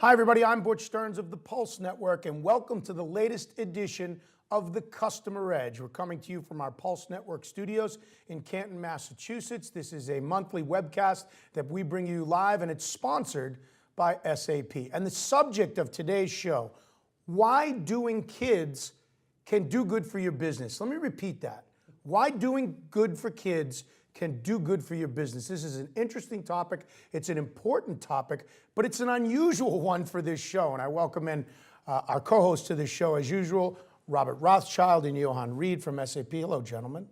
Hi, everybody. I'm Butch Stearns of the Pulse Network, and welcome to the latest edition of the Customer Edge. We're coming to you from our Pulse Network studios in Canton, Massachusetts. This is a monthly webcast that we bring you live, and it's sponsored by SAP. And the subject of today's show, why doing kids can do good for your business. Let me repeat that. Why doing good for kids can do good for your business. This is an interesting topic. It's an important topic, but it's an unusual one for this show. And I welcome in our co-hosts to this show, as usual, Robert Rothschild and Johan Reed from SAP. Hello, gentlemen.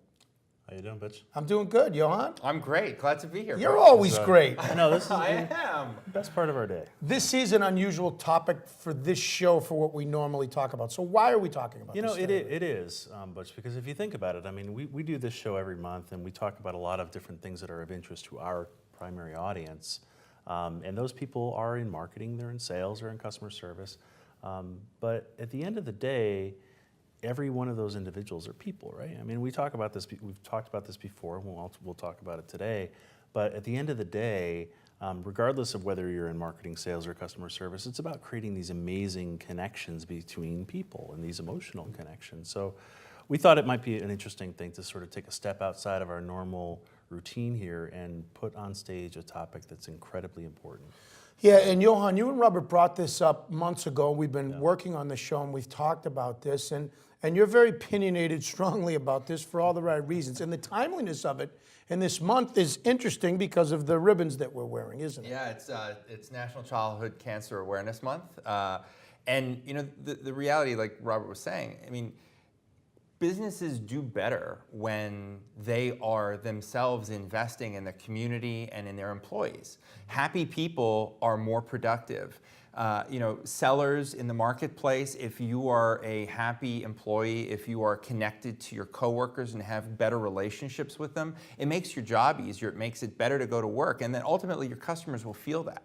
How you doing, Butch? I'm doing good. Johan? I'm great. Glad to be here. You're always great. I know, this is I the am. best part of our day. This is an unusual topic for this show for what we normally talk about. So why are we talking about You know, this? it is, Butch, because if you think about it, I mean, we do this show every month, and we talk about a lot of different things that are of interest to our primary audience. And those people are in marketing, they're in sales, or in customer service. But at the end of the day, every one of those individuals are people, right? I mean, we talk about this. We've talked about this before. We'll talk about it today. But at the end of the day, regardless of whether you're in marketing, sales, or customer service, it's about creating these amazing connections between people and these emotional connections. So we thought it might be an interesting thing to sort of take a step outside of our normal routine here and put on stage a topic that's incredibly important. Yeah, and Johan, you and Robert brought this up months ago. We've been working on the show, and we've talked about this, and you're very opinionated strongly about this for all the right reasons. And the timeliness of it in this month is interesting because of the ribbons that we're wearing, isn't it? Yeah, it's National Childhood Cancer Awareness Month, and you know the reality, like Robert was saying. I mean, businesses do better when they are themselves investing in the community and in their employees. Happy people are more productive. Sellers in the marketplace, if you are a happy employee, if you are connected to your coworkers and have better relationships with them, it makes your job easier. It makes it better to go to work. And then ultimately your customers will feel that.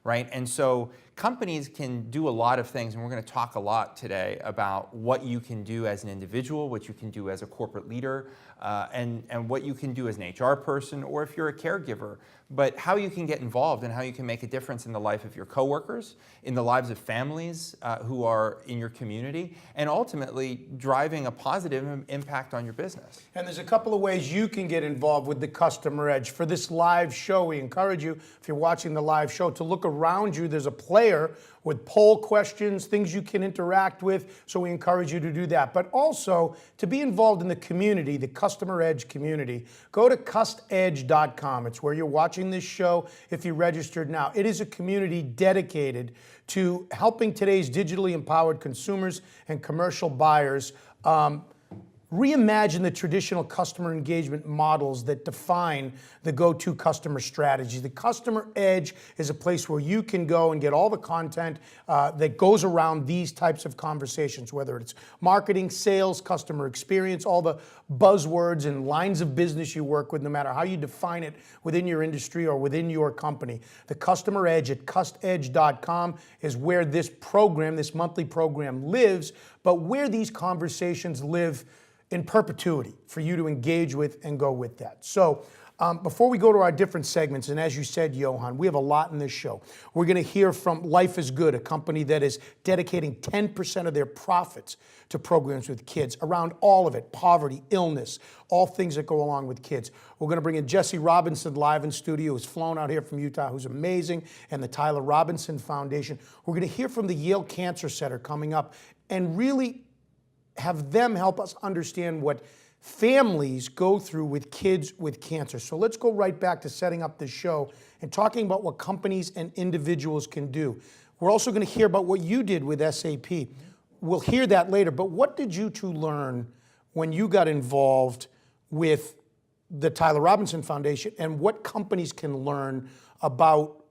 Right? And so companies can do a lot of things, and we're going to talk a lot today about what you can do as an individual, what you can do as a corporate leader, and what you can do as an HR person, or if you're a caregiver, but how you can get involved and how you can make a difference in the life of your coworkers, in the lives of families who are in your community, and ultimately driving a positive impact on your business. And there's a couple of ways you can get involved with the Customer Edge. For this live show, we encourage you, if you're watching the live show, to look around you. There's a player with poll questions, things you can interact with, so we encourage you to do that. But also, to be involved in the community, the Customer Edge community, go to custedge.com. It's where you're watching this show if you registered now. It is a community dedicated to helping today's digitally empowered consumers and commercial buyers reimagine the traditional customer engagement models that define the go-to customer strategy. The Customer Edge is a place where you can go and get all the content that goes around these types of conversations, whether it's marketing, sales, customer experience, all the buzzwords and lines of business you work with, no matter how you define it within your industry or within your company. The Customer Edge at custedge.com is where this program, this monthly program lives, but where these conversations live in perpetuity for you to engage with and go with that. So before we go to our different segments, and as you said, Johan, we have a lot in this show. We're going to hear from Life is Good, a company that is dedicating 10% of their profits to programs with kids around all of it, poverty, illness, all things that go along with kids. We're going to bring in Jesse Robinson live in studio, who's flown out here from Utah, who's amazing, and the Tyler Robinson Foundation. We're going to hear from the Yale Cancer Center coming up and really have them help us understand what families go through with kids with cancer. So let's go right back to setting up this show and talking about what companies and individuals can do. We're also going to hear about what you did with SAP. We'll hear that later, but what did you two learn when you got involved with the Tyler Robinson Foundation, and what companies can learn about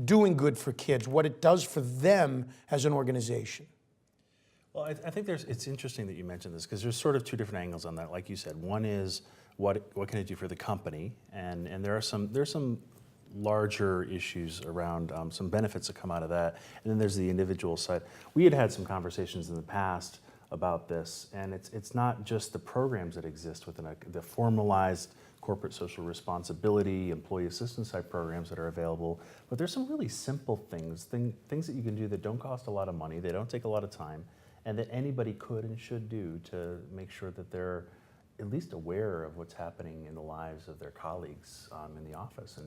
doing good for kids, what it does for them as an organization? Well, I think it's interesting that you mentioned this, because there's sort of two different angles on that. Like you said, one is what can it do for the company, and there's some larger issues around some benefits that come out of that, and then there's the individual side. We had some conversations in the past about this, and it's not just the programs that exist within the formalized corporate social responsibility, employee assistance type programs that are available. But there's some really simple things that you can do that don't cost a lot of money, they don't take a lot of time, and that anybody could and should do to make sure that they're at least aware of what's happening in the lives of their colleagues in the office.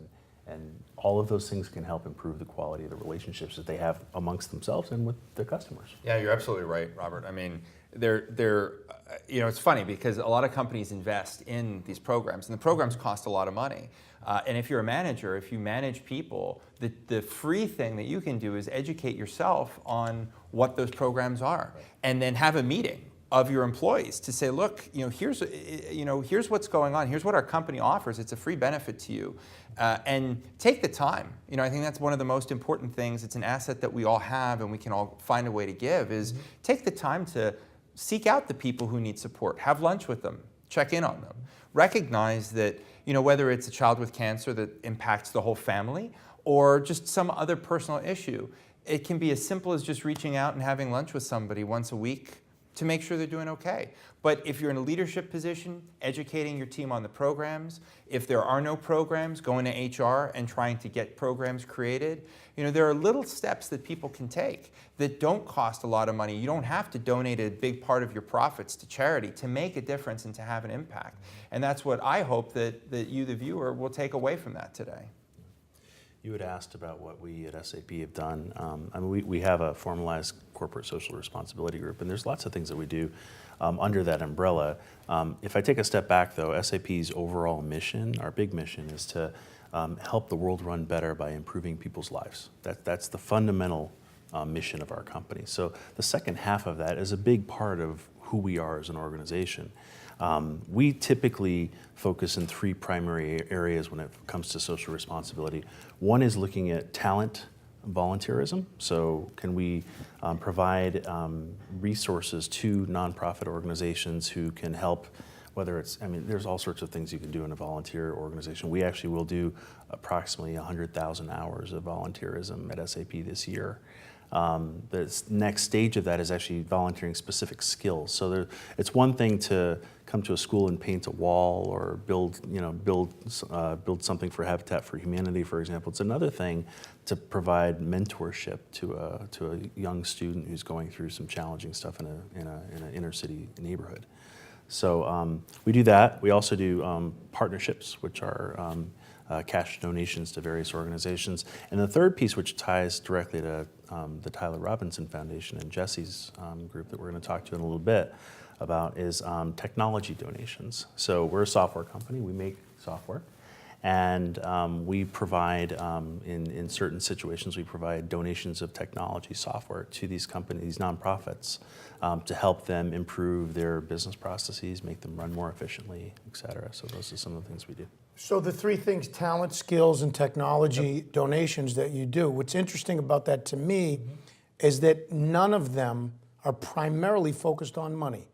And all of those things can help improve the quality of the relationships that they have amongst themselves and with their customers. Yeah, you're absolutely right, Robert. I mean, it's funny because a lot of companies invest in these programs, and the programs cost a lot of money. And if you're a manager, if you manage people, the free thing that you can do is educate yourself on what those programs are, and then have a meeting of your employees to say, look, here's what's going on. Here's what our company offers. It's a free benefit to you, and take the time. I think that's one of the most important things. It's an asset that we all have, and we can all find a way to give. Is take the time to seek out the people who need support. Have lunch with them. Check in on them. Recognize that whether it's a child with cancer that impacts the whole family, or just some other personal issue, it can be as simple as just reaching out and having lunch with somebody once a week to make sure they're doing okay. But if you're in a leadership position, educating your team on the programs. If there are no programs, going to HR and trying to get programs created. There are little steps that people can take that don't cost a lot of money. You don't have to donate a big part of your profits to charity to make a difference and to have an impact. And that's what I hope that you, the viewer, will take away from that today. You had asked about what we at SAP have done. We have a formalized corporate social responsibility group, and there's lots of things that we do under that umbrella. If I take a step back, though, SAP's overall mission, our big mission, is to help the world run better by improving people's lives. That's the fundamental mission of our company. So the second half of that is a big part of who we are as an organization. We typically focus in three primary areas when it comes to social responsibility. One is looking at talent volunteerism. So can we provide resources to nonprofit organizations who can help, whether it's, there's all sorts of things you can do in a volunteer organization. We actually will do approximately 100,000 hours of volunteerism at SAP this year. The next stage of that is actually volunteering specific skills. So it's one thing to come to a school and paint a wall or build something for Habitat for Humanity, for example. It's another thing to provide mentorship to a young student who's going through some challenging stuff in an inner city neighborhood. So we do that. We also do partnerships, which are cash donations to various organizations. And the third piece, which ties directly to the Tyler Robinson Foundation and Jesse's group that we're going to talk to in a little bit about, is technology donations. So we're a software company. We make software. And we provide, in certain situations, we provide donations of technology software to these companies, these nonprofits, to help them improve their business processes, make them run more efficiently, et cetera. So those are some of the things we do. So the three things, talent, skills, and technology donations that you do, what's interesting about that to me is that none of them are primarily focused on money.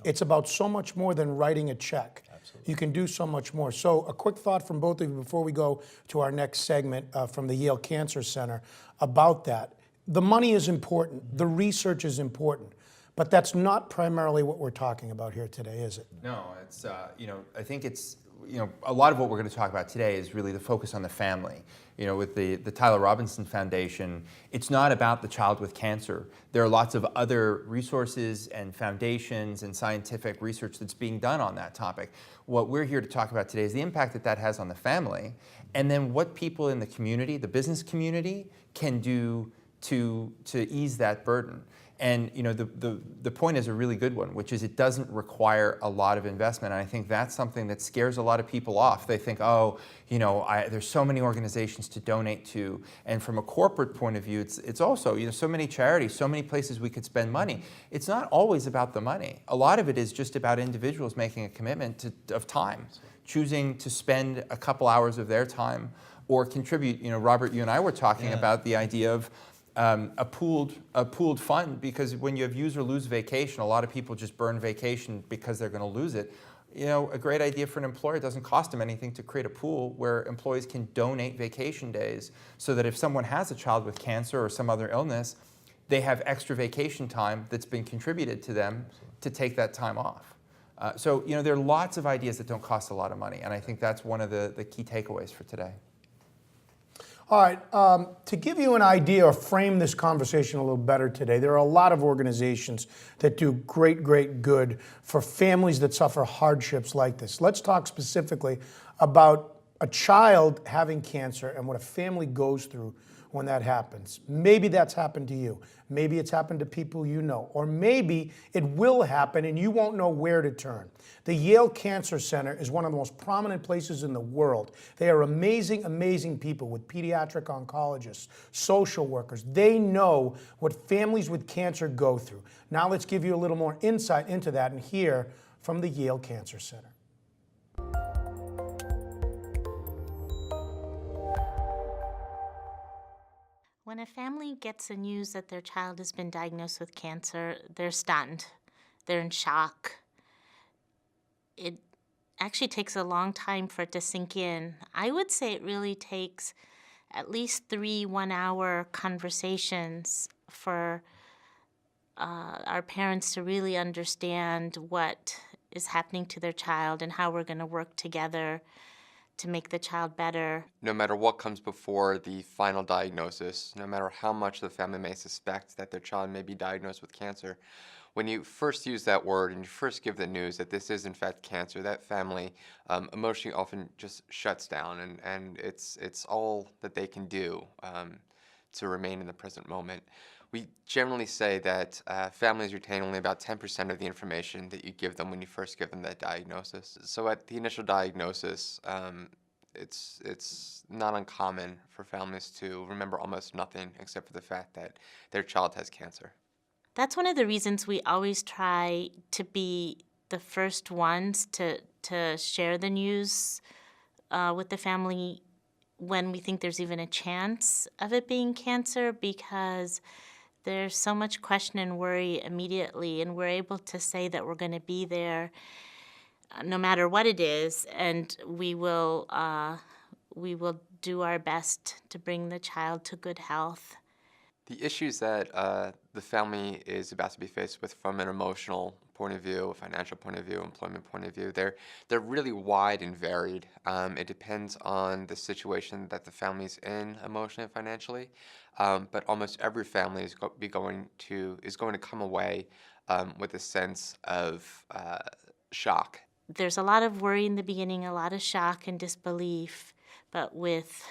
It's about so much more than writing a check. Absolutely. You can do so much more. So a quick thought from both of you before we go to our next segment from the Yale Cancer Center about that. The money is important, the research is important, but that's not primarily what we're talking about here today, is it? No, it's, I think it's, a lot of what we're going to talk about today is really the focus on the family. With the Tyler Robinson Foundation, it's not about the child with cancer. There are lots of other resources and foundations and scientific research that's being done on that topic. What we're here to talk about today is the impact that that has on the family, and then what people in the community, the business community, can do to ease that burden. And the point is a really good one, which is it doesn't require a lot of investment. And I think that's something that scares a lot of people off. They think, oh, there's so many organizations to donate to. And from a corporate point of view, it's also, so many charities, so many places we could spend money. It's not always about the money. A lot of it is just about individuals making a commitment of time, choosing to spend a couple hours of their time or contribute. Robert, you and I were talking about the idea of a pooled fund, because when you have use or lose vacation, a lot of people just burn vacation because they're going to lose it. A great idea for an employer, it doesn't cost them anything to create a pool where employees can donate vacation days so that if someone has a child with cancer or some other illness, they have extra vacation time that's been contributed to them to take that time off. So there are lots of ideas that don't cost a lot of money, and I think that's one of the key takeaways for today. All right, to give you an idea or frame this conversation a little better today, there are a lot of organizations that do great, great good for families that suffer hardships like this. Let's talk specifically about a child having cancer and what a family goes through when that happens. Maybe that's happened to you. Maybe it's happened to people you know. Or maybe it will happen and you won't know where to turn. The Yale Cancer Center is one of the most prominent places in the world. They are amazing, amazing people with pediatric oncologists, social workers. They know what families with cancer go through. Now let's give you a little more insight into that and hear from the Yale Cancer Center. When a family gets the news that their child has been diagnosed with cancer, they're stunned. They're in shock. It actually takes a long time for it to sink in. I would say it really takes at least 3 one-hour conversations for our parents to really understand what is happening to their child and how we're going to work together to make the child better. No matter what comes before the final diagnosis, no matter how much the family may suspect that their child may be diagnosed with cancer, when you first use that word and you first give the news that this is in fact cancer, that family emotionally often just shuts down, and it's all that they can do to remain in the present moment. We generally say that families retain only about 10% of the information that you give them when you first give them that diagnosis. So at the initial diagnosis, it's not uncommon for families to remember almost nothing except for the fact that their child has cancer. That's one of the reasons we always try to be the first ones to share the news with the family when we think there's even a chance of it being cancer, because there's so much question and worry immediately, and we're able to say that we're going to be there no matter what it is, and we will do our best to bring the child to good health. The issues that the family is about to be faced with from an emotional point of view, a financial point of view, employment point of view, they're really wide and varied. It depends on the situation that the family's in emotionally and financially, but almost every family is going to come away with a sense of shock. There's a lot of worry in the beginning, a lot of shock and disbelief, but with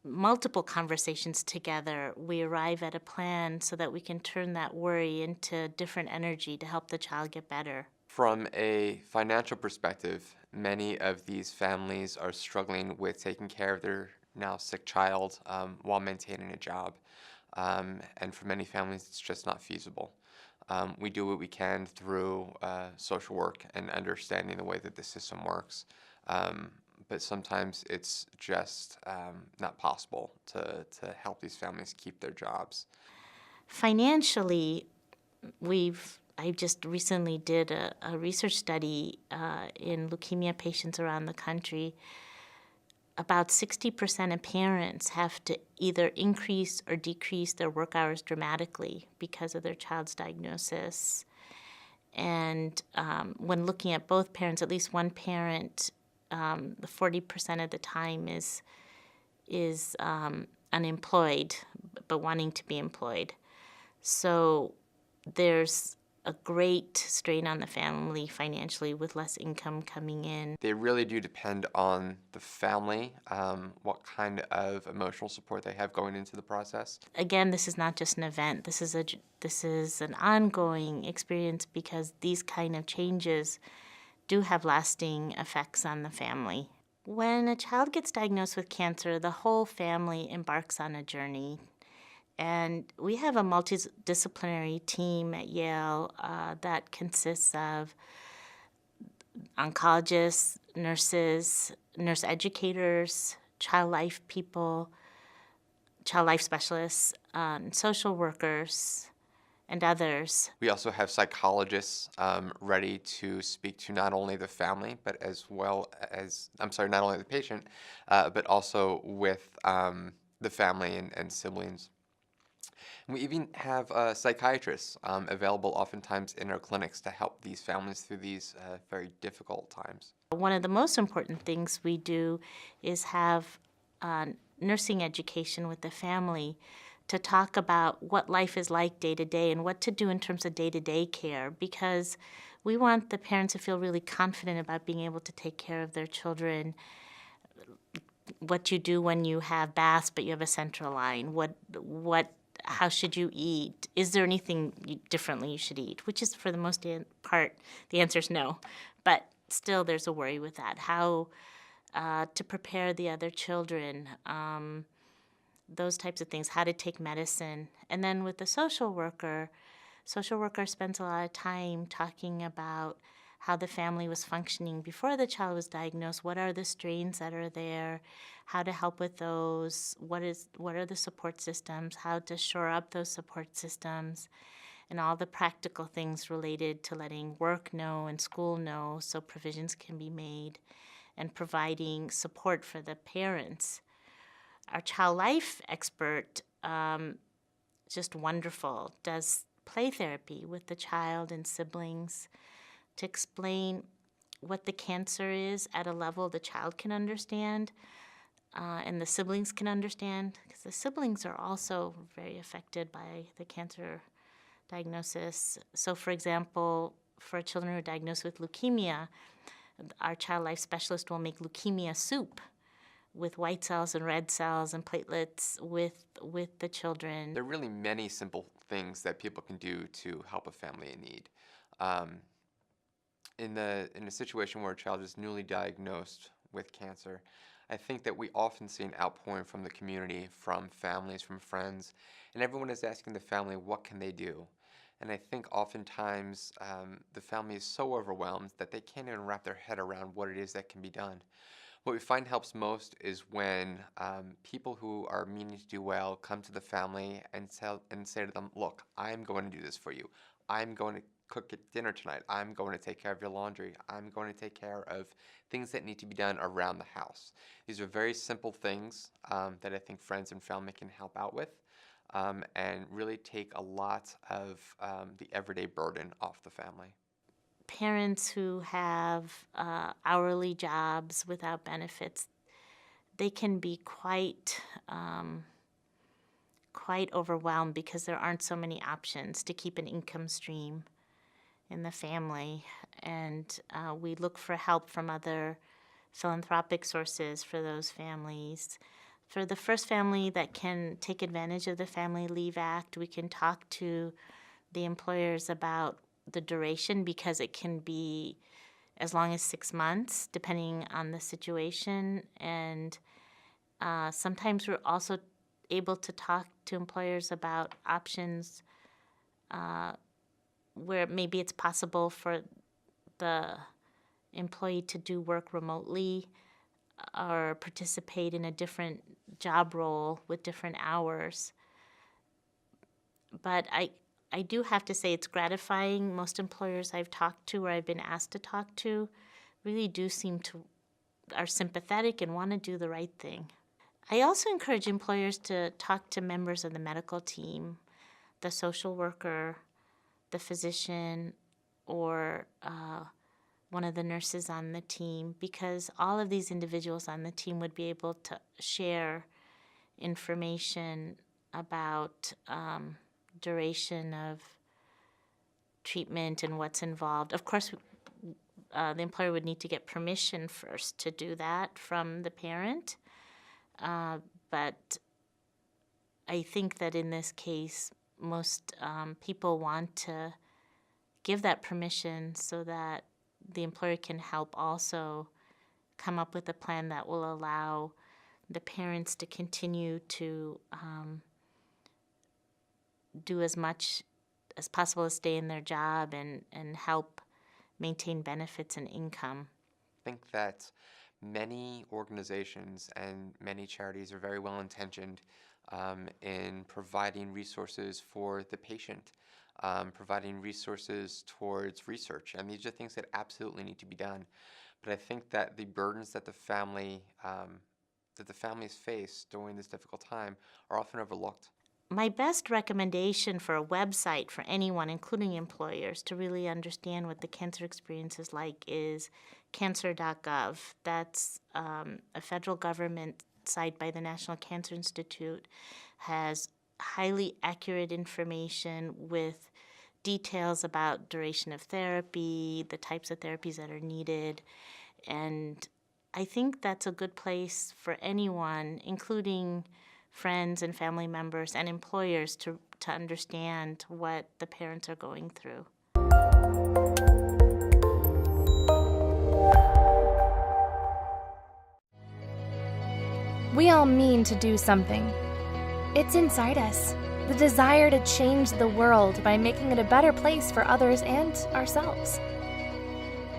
multiple conversations together, we arrive at a plan so that we can turn that worry into different energy to help the child get better. From a financial perspective, many of these families are struggling with taking care of their now sick child while maintaining a job. And for many families, it's just not feasible. We do what we can through social work and understanding the way that the system works. But sometimes it's just not possible to help these families keep their jobs. Financially, I just recently did a research study in leukemia patients around the country. About 60% of parents have to either increase or decrease their work hours dramatically because of their child's diagnosis. And when looking at both parents, at least one parent, the 40% of the time is unemployed, but wanting to be employed. So there's a great strain on the family financially with less income coming in. They really do depend on the family, what kind of emotional support they have going into the process. Again, this is not just an event. This is an ongoing experience, because these kind of changes do have lasting effects on the family. When a child gets diagnosed with cancer, the whole family embarks on a journey. And we have a multidisciplinary team at Yale that consists of oncologists, nurses, nurse educators, child life people, child life specialists, social workers, and others. We also have psychologists ready to speak to not only the family, but as well as, not only the patient, but also with the family and siblings. We even have psychiatrists available oftentimes in our clinics to help these families through these very difficult times. One of the most important things we do is have nursing education with the family to talk about what life is like day to day and what to do in terms of day-to-day care, because we want the parents to feel really confident about being able to take care of their children. What you do when you have baths but you have a central line, how should you eat? Is there anything differently you should eat? Which is, for the most part, the answer is no. But still, there's a worry with that. How to prepare the other children, those types of things, how to take medicine. And then with the social worker spends a lot of time talking about how the family was functioning before the child was diagnosed, what are the strains that are there, how to help with those, what are the support systems, how to shore up those support systems, and all the practical things related to letting work know and school know so provisions can be made, and providing support for the parents. Our child life expert, just wonderful, does play therapy with the child and siblings to explain what the cancer is at a level the child can understand and the siblings can understand, because the siblings are also very affected by the cancer diagnosis. So, for example, for children who are diagnosed with leukemia, our child life specialist will make leukemia soup with white cells and red cells and platelets with the children. There are really many simple things that people can do to help a family in need. In a situation where a child is newly diagnosed with cancer, I think that we often see an outpouring from the community, from families, from friends, and everyone is asking the family, what can they do? And I think oftentimes the family is so overwhelmed that they can't even wrap their head around what it is that can be done. What we find helps most is when people who are meaning to do well come to the family and say to them, look, I'm going to do this for you. I'm going to cook at dinner tonight. I'm going to take care of your laundry. I'm going to take care of things that need to be done around the house. These are very simple things that I think friends and family can help out with and really take a lot of the everyday burden off the family. Parents who have hourly jobs without benefits, they can be quite overwhelmed because there aren't so many options to keep an income stream in the family. And we look for help from other philanthropic sources for those families. For the first family that can take advantage of the Family Leave Act, we can talk to the employers about the duration, because it can be as long as 6 months, depending on the situation. And sometimes we're also able to talk to employers about options where maybe it's possible for the employee to do work remotely or participate in a different job role with different hours. But I do have to say it's gratifying. Most employers I've talked to or I've been asked to talk to really do are sympathetic and want to do the right thing. I also encourage employers to talk to members of the medical team, the social worker, the physician, or one of the nurses on the team, because all of these individuals on the team would be able to share information about duration of treatment and what's involved. Of course, the employer would need to get permission first to do that from the parent, but I think that in this case, most people want to give that permission so that the employer can help also come up with a plan that will allow the parents to continue to do as much as possible to stay in their job and help maintain benefits and income. I think that many organizations and many charities are very well intentioned in providing resources for the patient, providing resources towards research, and these are things that absolutely need to be done. But I think that the burdens that the families face during this difficult time are often overlooked. my best recommendation for a website for anyone, including employers, to really understand what the cancer experience is like is cancer.gov. That's a federal government site by the National Cancer Institute, has highly accurate information with details about duration of therapy, the types of therapies that are needed, and I think that's a good place for anyone, including friends and family members and employers, to understand what the parents are going through. We all mean to do something. It's inside us, the desire to change the world by making it a better place for others and ourselves.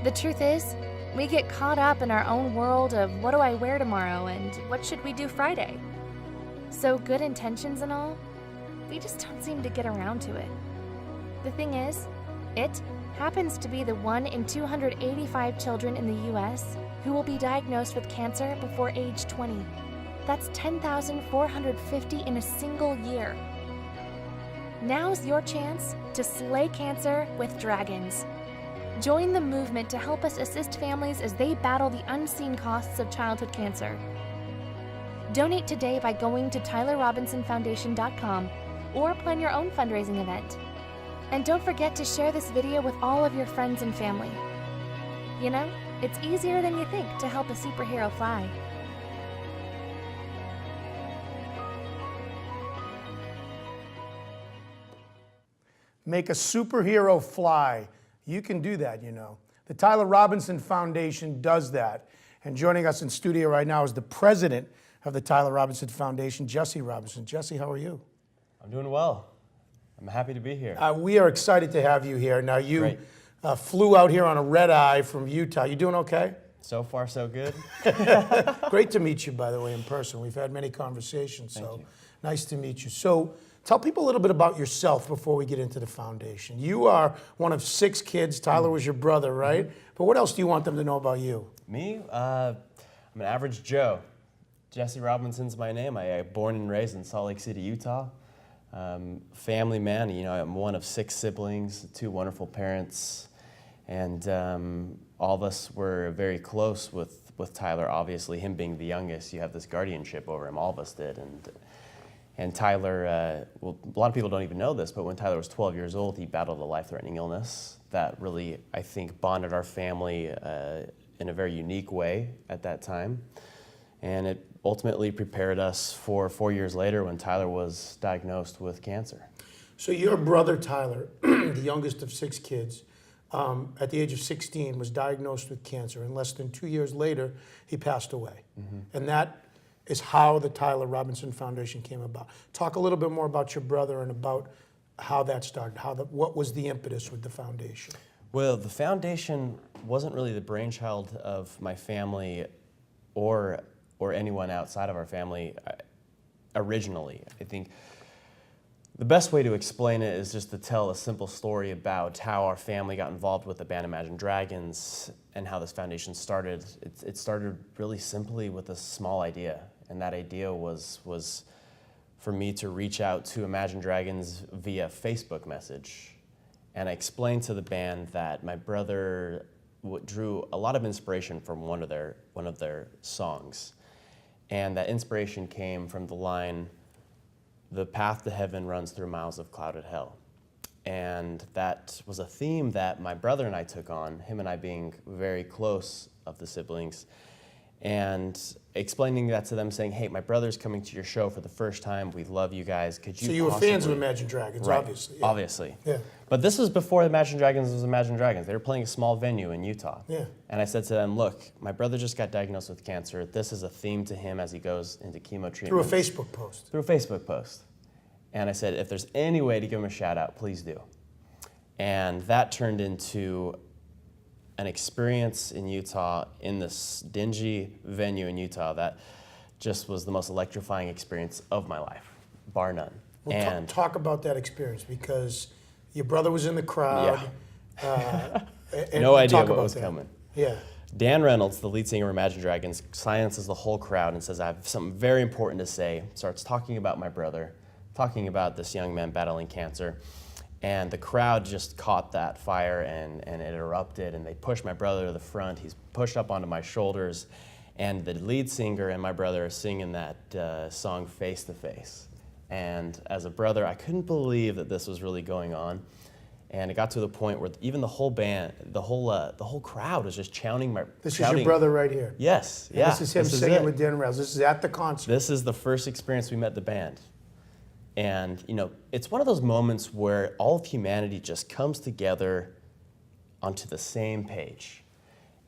The truth is, we get caught up in our own world of what do I wear tomorrow and what should we do Friday. So good intentions and all, we just don't seem to get around to it. The thing is, it happens to be the 1 in 285 children in the US who will be diagnosed with cancer before age 20. That's 10,450 in a single year. Now's your chance to slay cancer with dragons. Join the movement to help us assist families as they battle the unseen costs of childhood cancer. Donate today by going to TylerRobinsonFoundation.com or plan your own fundraising event. And don't forget to share this video with all of your friends and family. You know, it's easier than you think to help a superhero fly. Make a superhero fly. You can do that, you know. The Tyler Robinson Foundation does that. And joining us in studio right now is the president of the Tyler Robinson Foundation, Jesse Robinson. Jesse, how are you? I'm doing well. I'm happy to be here. We are excited to have you here. Now, you Great. flew out here on a red eye from Utah. You doing okay? So far, so good. Great to meet you, by the way, in person. We've had many conversations, so you. nice to meet you. So tell people a little bit about yourself before we get into the foundation. You are one of 6 kids. Tyler was your brother, right? But what else do you want them to know about you? Me? I'm an average Joe. Jesse Robinson's my name. I born and raised in Salt Lake City, Utah. Family man, you know, I'm one of 6 siblings, 2 wonderful parents, and all of us were very close with Tyler. Obviously, him being the youngest, you have this guardianship over him. All of us did, and Tyler. Well, a lot of people don't even know this, but when Tyler was 12 years old, he battled a life-threatening illness that really, I think, bonded our family in a very unique way at that time, and it ultimately prepared us for 4 years later when Tyler was diagnosed with cancer. So your brother, Tyler, the youngest of 6 kids, at the age of 16, was diagnosed with cancer, and less than 2 years later, he passed away. And that is how the Tyler Robinson Foundation came about. Talk a little bit more about your brother and about how that started, what was the impetus with the foundation? Well, the foundation wasn't really the brainchild of my family or anyone outside of our family originally. I think the best way to explain it is just to tell a simple story about how our family got involved with the band Imagine Dragons and how this foundation started. It started really simply with a small idea, and that idea was for me to reach out to Imagine Dragons via Facebook message. And I explained to the band that my brother drew a lot of inspiration from one of their songs. And that inspiration came from the line, "The path to heaven runs through miles of clouded hell." And that was a theme that my brother and I took on, him and I being very close of the siblings, and explaining that to them, saying, "Hey, my brother's coming to your show for the first time. We love you guys. Could you So you were fans of possibly-" Imagine Dragons, Right, obviously. Yeah. Obviously. Yeah. But this was before Imagine Dragons was Imagine Dragons. They were playing a small venue in Utah. Yeah. And I said to them, "Look, my brother just got diagnosed with cancer. This is a theme to him as he goes into chemo treatment." Through a Facebook post. Through a Facebook post. And I said, if there's any way to give him a shout out, please do. And that turned into an experience in Utah, in this dingy venue in Utah, that just was the most electrifying experience of my life, bar none. Well, And talk about that experience, because your brother was in the crowd. And no idea talk what about was that. coming. Yeah. Dan Reynolds, the lead singer of Imagine Dragons, silences the whole crowd and says, "I have something very important to say." Starts talking about my brother, talking about this young man battling cancer. And the crowd just caught that fire and it erupted, and they pushed my brother to the front. He's pushed up onto my shoulders, and the lead singer and my brother are singing that song Face to Face. And as a brother, I couldn't believe that this was really going on. And it got to the point where even the whole band, the whole crowd was just chanting This is your brother right here. Yes, yeah. This is him singing it. with Dan Rails. This is at the concert. This is the first experience we met the band. And, you know, it's one of those moments where all of humanity just comes together onto the same page.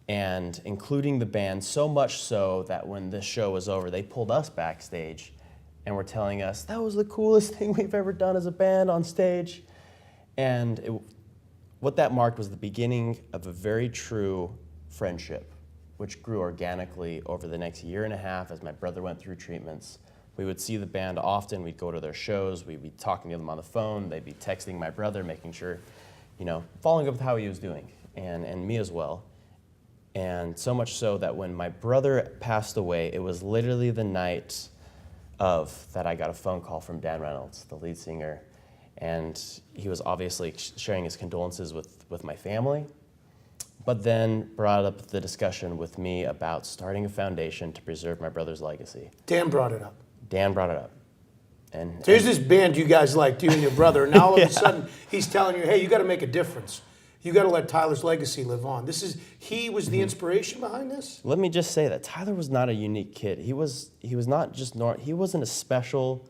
And including the band, so much so that when this show was over, they pulled us backstage and were telling us, that was the coolest thing we've ever done as a band on stage. And what that marked was the beginning of a very true friendship, which grew organically over the next year and a half as my brother went through treatments. We would see the band often, we'd go to their shows, we'd be talking to them on the phone, they'd be texting my brother, making sure, you know, following up with how he was doing, and me as well. And so much so that when my brother passed away, it was literally the night of that I got a phone call from Dan Reynolds, the lead singer, and he was obviously sharing his condolences with my family, but then brought up the discussion with me about starting a foundation to preserve my brother's legacy. Dan brought it up. Dan brought it up. And So here's this band you guys liked, you and your brother, and now all of a sudden he's telling you, hey, you got to make a difference. You got to let Tyler's legacy live on. He was the inspiration behind this? let me just say that Tyler was not a unique kid. He was not just he wasn't a special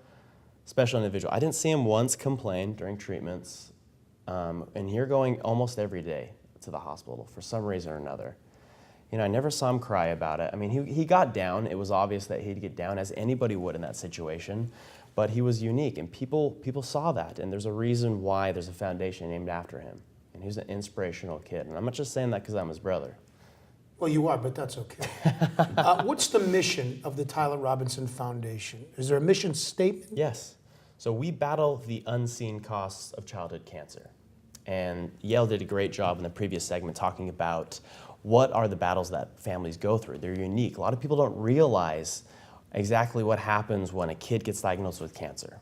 individual. I didn't see him once complain during treatments, and you're going almost every day to the hospital for some reason or another. You know, I never saw him cry about it. I mean, he got down. It was obvious that he'd get down, as anybody would in that situation, but he was unique, and people saw that, and there's a reason why there's a foundation named after him, and he's an inspirational kid, and I'm not just saying that because I'm his brother. Well, you are, but that's okay. What's the mission of the Tyler Robinson Foundation? Is there a mission statement? Yes. So we battle the unseen costs of childhood cancer. And Yale did a great job in the previous segment talking about what are the battles that families go through. They're unique. A lot of people don't realize exactly what happens when a kid gets diagnosed with cancer.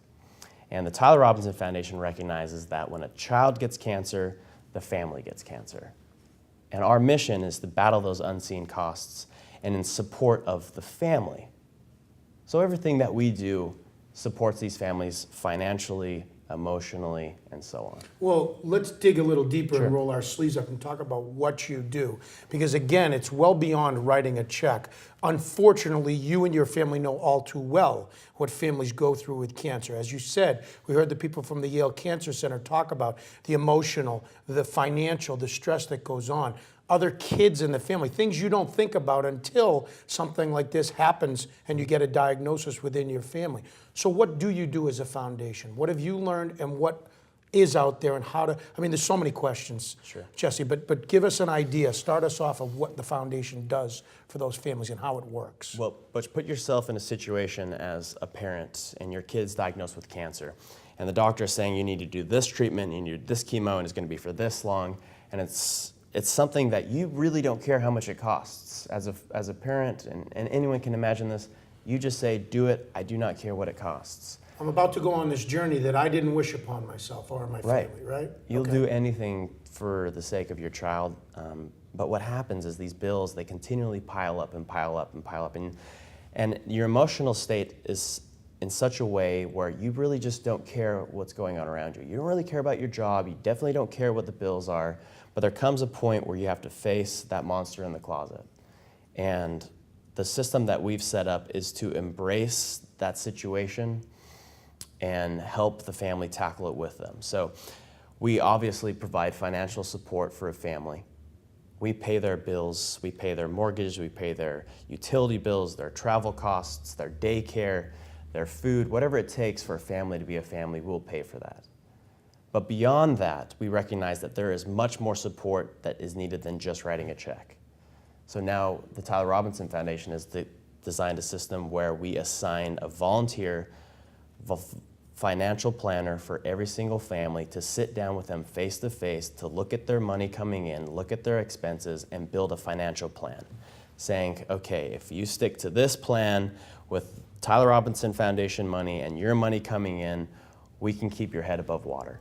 And the Tyler Robinson Foundation recognizes that when a child gets cancer, the family gets cancer. And our mission is to battle those unseen costs and in support of the family. So everything that we do supports these families financially, emotionally, and so on. Well, let's dig a little deeper and roll our sleeves up and talk about what you do. Because again, it's well beyond writing a check. Unfortunately, you and your family know all too well what families go through with cancer. As you said, we heard the people from the Yale Cancer Center talk about the emotional, the financial, the stress that goes on. Other kids in the family, things you don't think about until something like this happens and you get a diagnosis within your family. So what do you do as a foundation? What have you learned and what is out there and how to, I mean, there's so many questions, Jesse, but give us an idea. Start us off of what the foundation does for those families and how it works. Well, but put yourself in a situation as a parent and your kid's diagnosed with cancer, and the doctor is saying you need to do this treatment, you need to do this chemo, and it's going to be for this long, and it's something that you really don't care how much it costs. As a parent, and anyone can imagine this, you just say, do it, I do not care what it costs. I'm about to go on this journey that I didn't wish upon myself or my family, right? You'll Okay. do anything for the sake of your child, but what happens is these bills, they continually pile up and pile up and pile up, and your emotional state is in such a way where you really just don't care what's going on around you. You don't really care about your job, you definitely don't care what the bills are, but there comes a point where you have to face that monster in the closet. And the system that we've set up is to embrace that situation and help the family tackle it with them. So we obviously provide financial support for a family. We pay their bills, we pay their mortgage, we pay their utility bills, their travel costs, their daycare, their food, whatever it takes for a family to be a family, we'll pay for that. But beyond that, we recognize that there is much more support that is needed than just writing a check. So now the Tyler Robinson Foundation has designed a system where we assign a volunteer financial planner for every single family to sit down with them face to face, to look at their money coming in, look at their expenses, and build a financial plan. Saying, okay, if you stick to this plan with Tyler Robinson Foundation money and your money coming in, we can keep your head above water.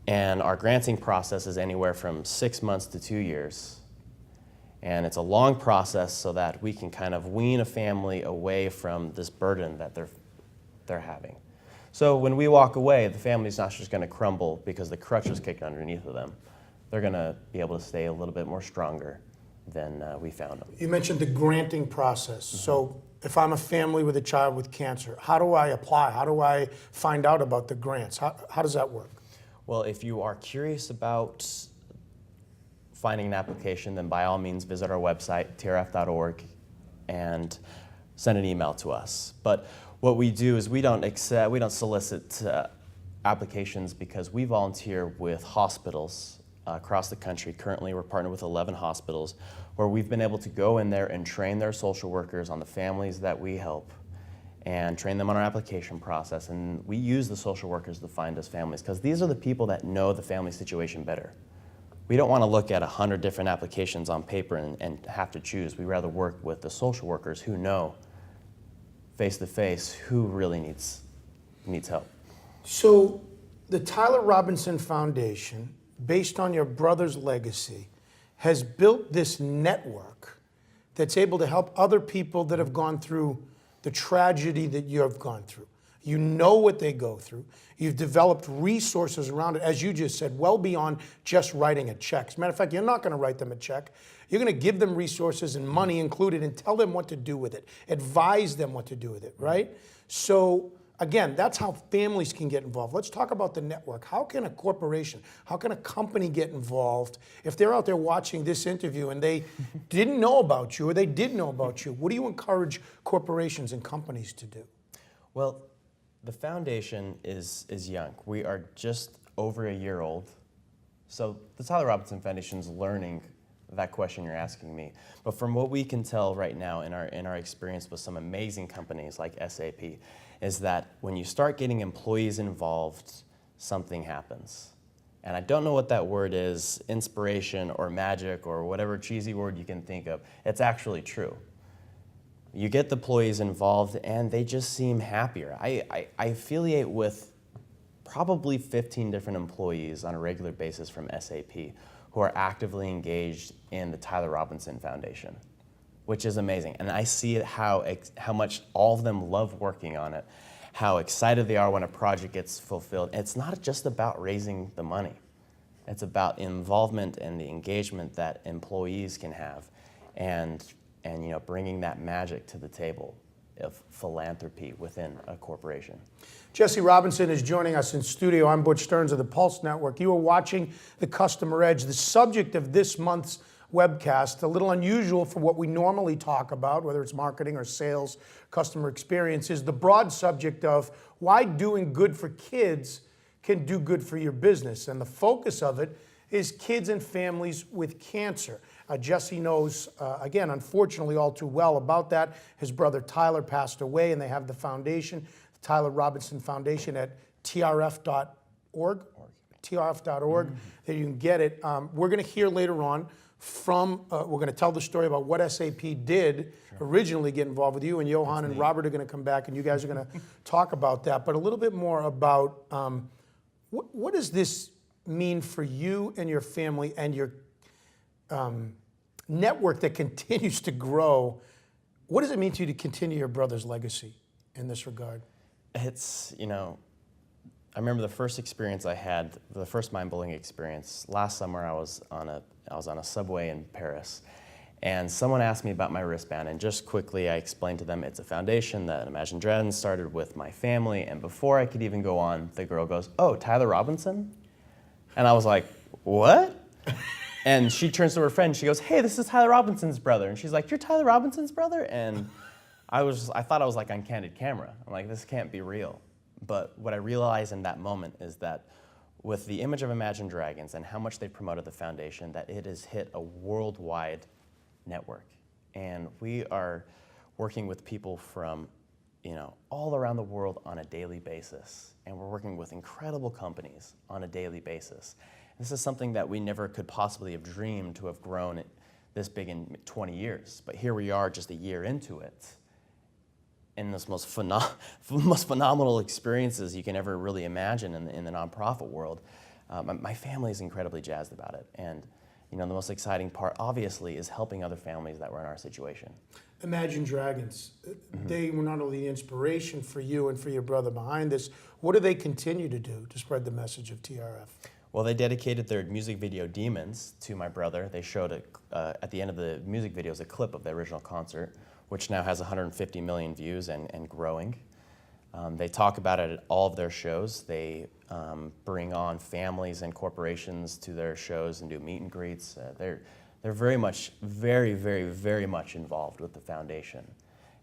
And our granting process is anywhere from 6 months to 2 years. And it's a long process so that we can kind of wean a family away from this burden that they're having. So when we walk away, the family's not just going to crumble because the crutch is kicked underneath of them. They're going to be able to stay a little bit more stronger than we found them. You mentioned the granting process. So if I'm a family with a child with cancer, how do I apply? How do I find out about the grants? How does that work? Well, if you are curious about finding an application, then by all means visit our website, trf.org, and send an email to us. But what we do is we don't solicit applications because we volunteer with hospitals across the country. Currently, we're partnered with 11 hospitals where we've been able to go in there and train their social workers on the families that we help and train them on our application process. And we use the social workers to find us families because these are the people that know the family situation better. We don't want to look at 100 different applications on paper and have to choose. We rather work with the social workers who know face-to-face who really needs help. So the Tyler Robinson Foundation, based on your brother's legacy, has built this network that's able to help other people that have gone through the tragedy that you have gone through. You know what they go through. You've developed resources around it, as you just said, well beyond just writing a check. As a matter of fact, you're not going to write them a check. You're going to give them resources and money included and tell them what to do with it. Advise them what to do with it, right? So again, that's how families can get involved. Let's talk about the network. How can a corporation, how can a company get involved if they're out there watching this interview and they didn't know about you or they did know about you? What do you encourage corporations and companies to do? Well, the foundation is young. We are just over a year old. So the Tyler Robinson Foundation's learning that question you're asking me. But from what we can tell right now in our experience with some amazing companies like SAP, is that when you start getting employees involved, something happens. And I don't know what that word is, inspiration or magic or whatever cheesy word you can think of. It's actually true. You get the employees involved and they just seem happier. I affiliate with probably 15 different employees on a regular basis from SAP who are actively engaged in the Tyler Robinson Foundation, which is amazing. And I see how much all of them love working on it, how excited they are when a project gets fulfilled. It's not just about raising the money. It's about involvement and the engagement that employees can have and bringing that magic to the table of philanthropy within a corporation. Jesse Robinson is joining us in studio. I'm Butch Stearns of the Pulse Network. You are watching The Customer Edge. The subject of this month's webcast, a little unusual for what we normally talk about, whether it's marketing or sales, customer experience, is the broad subject of why doing good for kids can do good for your business. And the focus of it is kids and families with cancer. Jesse knows, again, unfortunately, all too well about that. His brother Tyler passed away, and they have the foundation, the Tyler Robinson Foundation, at trf.org. trf.org, that you can get it. We're going to hear later on from, we're going to tell the story about what SAP did originally get involved with you, and Johan and Robert are going to come back, and you guys are going to talk about that. But a little bit more about what does this mean for you and your family and your network that continues to grow? What does it mean to you to continue your brother's legacy in this regard? It's, I remember the first experience I had, the first mind-blowing experience. Last summer I was on a subway in Paris, and someone asked me about my wristband, and just quickly I explained to them it's a foundation that Imagine Dragons started with my family, and before I could even go on, the girl goes, "Oh, Tyler Robinson?" And I was like, "What?" And she turns to her friend, she goes, "Hey, this is Tyler Robinson's brother." And she's like, "You're Tyler Robinson's brother?" And I thought I was like on candid camera. I'm like, this can't be real. But what I realized in that moment is that with the image of Imagine Dragons and how much they promoted the foundation, that it has hit a worldwide network. And we are working with people from all around the world on a daily basis. And we're working with incredible companies on a daily basis. This is something that we never could possibly have dreamed to have grown this big in 20 years. But here we are just a year into it. and this most phenomenal experiences you can ever really imagine in the nonprofit world. My family is incredibly jazzed about it, and the most exciting part, obviously, is helping other families that were in our situation. Imagine Dragons. They were not only the inspiration for you and for your brother behind this. What do they continue to do to spread the message of TRF? Well, they dedicated their music video Demons to my brother. They showed at the end of the music videos a clip of the original concert, which now has 150 million views and growing. They talk about it at all of their shows. They bring on families and corporations to their shows and do meet and greets. They're very much, very, very, very much involved with the foundation.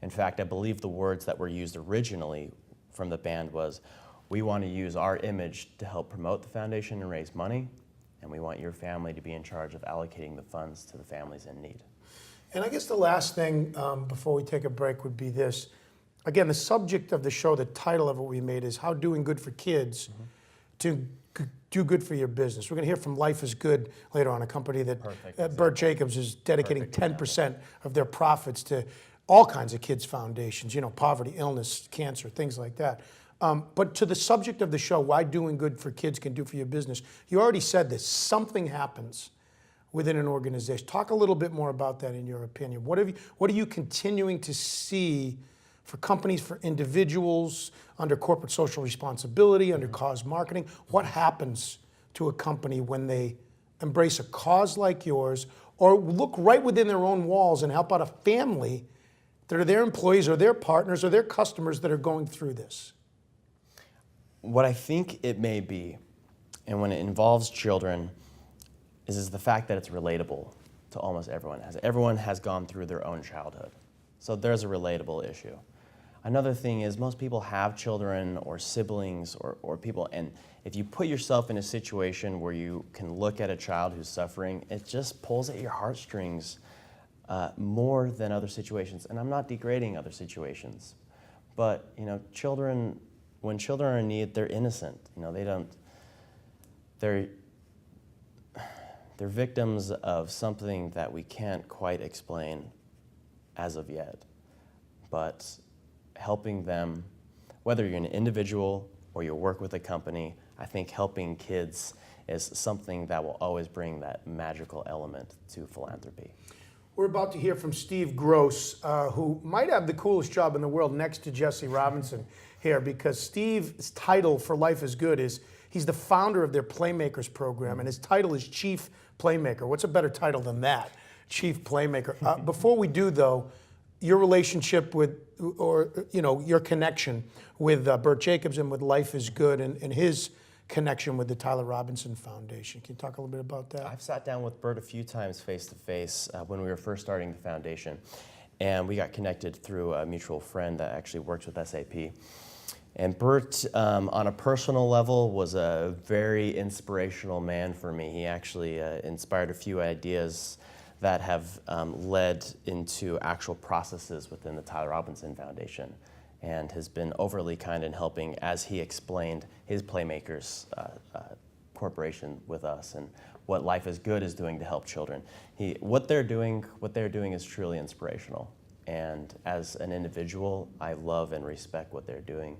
In fact, I believe the words that were used originally from the band was, "We want to use our image to help promote the foundation and raise money, and we want your family to be in charge of allocating the funds to the families in need." And I guess the last thing before we take a break would be this. Again, the subject of the show, the title of what we made is How Doing Good for Kids to Do Good for Your Business. We're going to hear from Life is Good later on, a company that Bert Jacobs is dedicating 10% of their profits to all kinds of kids' foundations, poverty, illness, cancer, things like that. But to the subject of the show, why doing good for kids can do for your business, you already said this, something happens within an organization. Talk a little bit more about that in your opinion. What are you continuing to see for companies, for individuals, under corporate social responsibility, under cause marketing? What happens to a company when they embrace a cause like yours or look right within their own walls and help out a family that are their employees or their partners or their customers that are going through this? What I think it may be, and when it involves children, is the fact that it's relatable to almost everyone. Everyone has gone through their own childhood. So there's a relatable issue. Another thing is most people have children or siblings or people, and if you put yourself in a situation where you can look at a child who's suffering, it just pulls at your heartstrings more than other situations. And I'm not degrading other situations, but children, when children are in need, they're innocent. They're victims of something that we can't quite explain as of yet. But helping them, whether you're an individual or you work with a company, I think helping kids is something that will always bring that magical element to philanthropy. We're about to hear from Steve Gross, who might have the coolest job in the world next to Jesse Robinson here, because Steve's title for Life is Good is he's the founder of their Playmakers program, and his title is Chief Playmaker. What's a better title than that? Chief Playmaker. Before we do, though, your relationship with, or your connection with Bert Jacobs and with Life is Good and his connection with the Tyler Robinson Foundation. Can you talk a little bit about that? I've sat down with Bert a few times face to face when we were first starting the foundation, and we got connected through a mutual friend that actually works with SAP. And Bert, on a personal level, was a very inspirational man for me. He actually inspired a few ideas that have led into actual processes within the Tyler Robinson Foundation, and has been overly kind in helping, as he explained, his Playmakers corporation with us and what Life is Good is doing to help children. What they're doing is truly inspirational. And as an individual, I love and respect what they're doing.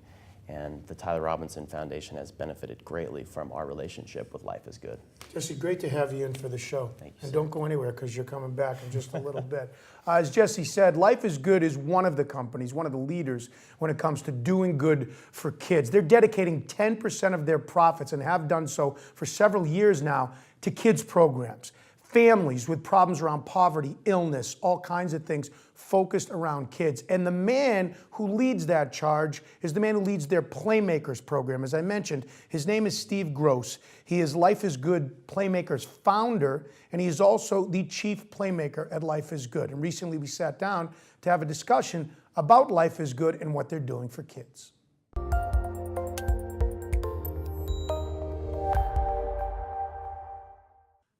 And the Tyler Robinson Foundation has benefited greatly from our relationship with Life is Good. Jesse, great to have you in for the show. Thank you, and sir. don't go anywhere because you're coming back in just a little bit. As Jesse said, Life is Good is one of the companies, one of the leaders when it comes to doing good for kids. They're dedicating 10% of their profits, and have done so for several years now, to kids programs. Families with problems around poverty, illness, all kinds of things focused around kids. And the man who leads that charge is the man who leads their Playmakers program. As I mentioned, his name is Steve Gross. He is Life is Good Playmakers founder, and he is also the chief playmaker at Life is Good. And recently we sat down to have a discussion about Life is Good and what they're doing for kids.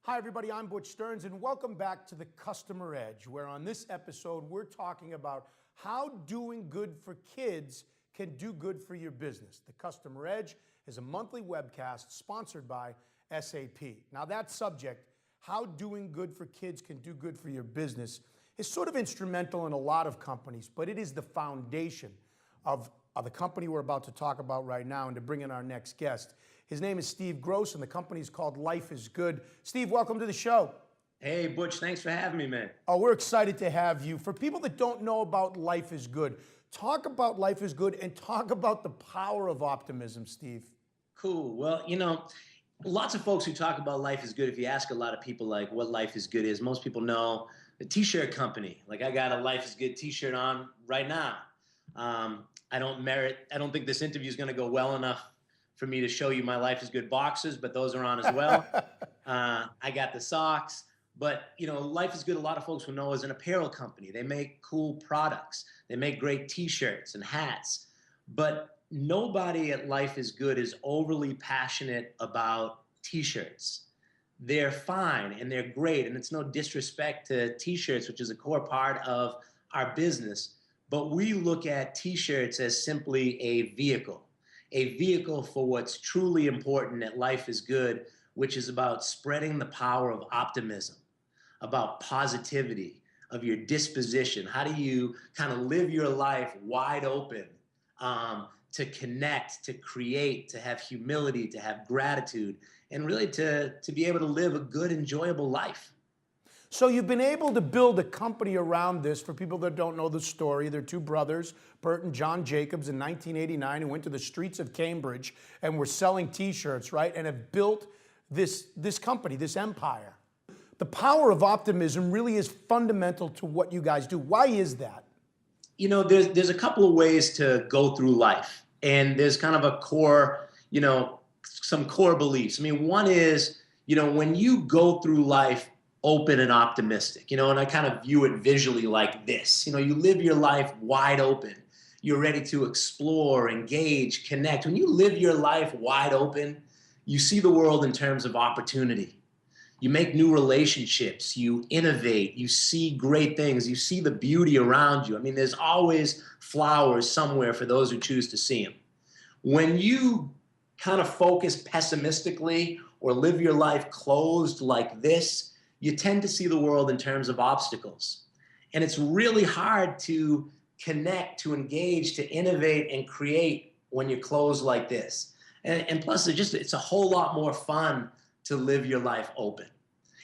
Hi everybody, I'm Butch Stearns, and welcome back to the Customer Edge, where on this episode we're talking about how doing good for kids can do good for your business. The Customer Edge is a monthly webcast sponsored by SAP. Now that subject, how doing good for kids can do good for your business, is sort of instrumental in a lot of companies, but it is the foundation of the company we're about to talk about right now. And to bring in our next guest, his name is Steve Gross, and the company is called Life is Good. Steve, welcome to the show. Hey, Butch, thanks for having me, man. Oh, we're excited to have you. For people that don't know about Life is Good, talk about Life is Good and talk about the power of optimism, Steve. Cool. Well, lots of folks who talk about Life is Good, if you ask a lot of people like what Life is Good is, most people know the t-shirt company. Like I got a Life is Good t-shirt on right now. I don't think this interview is going to go well enough for me to show you my Life is Good boxers, but those are on as well. I got the socks. But, Life is Good, a lot of folks will know, is an apparel company. They make cool products. They make great t-shirts and hats. But nobody at Life is Good is overly passionate about t-shirts. They're fine and they're great. And it's no disrespect to t-shirts, which is a core part of our business. But we look at t-shirts as simply a vehicle for what's truly important at Life is Good, which is about spreading the power of optimism, about positivity, of your disposition. How do you kind of live your life wide open to connect, to create, to have humility, to have gratitude, and really to be able to live a good, enjoyable life. So you've been able to build a company around this. For people that don't know the story, they're two brothers, Bert and John Jacobs, in 1989, who went to the streets of Cambridge and were selling t-shirts, right, and have built this company, this empire. The power of optimism really is fundamental to what you guys do. Why is that? There's a couple of ways to go through life, and there's kind of a core, some core beliefs. One is, when you go through life open and optimistic, and I kind of view it visually like this. You live your life wide open. You're ready to explore, engage, connect. When you live your life wide open, you see the world in terms of opportunity. You make new relationships, you innovate, you see great things, you see the beauty around you. There's always flowers somewhere for those who choose to see them. When you kind of focus pessimistically or live your life closed like this, you tend to see the world in terms of obstacles. And it's really hard to connect, to engage, to innovate and create when you're closed like this. And plus, it's a whole lot more fun to live your life open.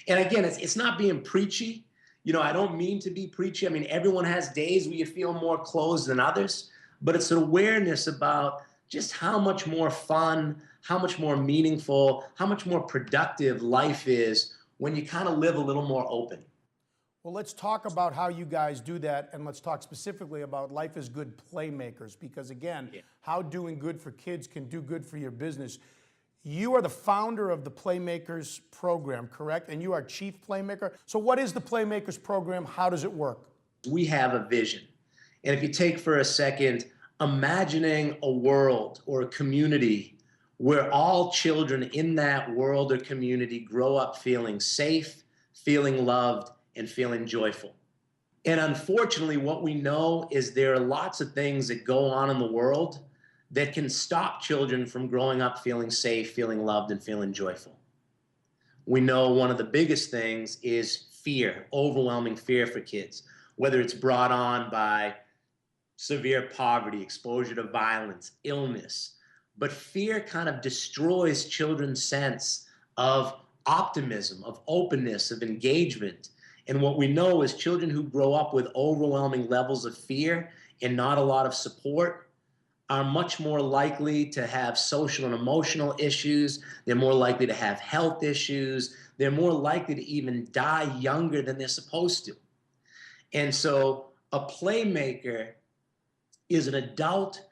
And again, it's not being preachy. I don't mean to be preachy. Everyone has days where you feel more closed than others, but it's an awareness about just how much more fun, how much more meaningful, how much more productive life is when you kind of live a little more open. Well, let's talk about how you guys do that, and let's talk specifically about Life is Good Playmakers, because again, how doing good for kids can do good for your business. You are the founder of the Playmakers program, correct? And you are chief playmaker. So what is the Playmakers program? How does it work? We have a vision. And if you take for a second, imagining a world or a community where all children in that world or community grow up feeling safe, feeling loved, and feeling joyful. And unfortunately, what we know is there are lots of things that go on in the world that can stop children from growing up feeling safe, feeling loved, and feeling joyful. We know one of the biggest things is fear, overwhelming fear for kids, whether it's brought on by severe poverty, exposure to violence, illness. But fear kind of destroys children's sense of optimism, of openness, of engagement. And what we know is children who grow up with overwhelming levels of fear and not a lot of support are much more likely to have social and emotional issues. They're more likely to have health issues. They're more likely to even die younger than they're supposed to. And so a playmaker is an adult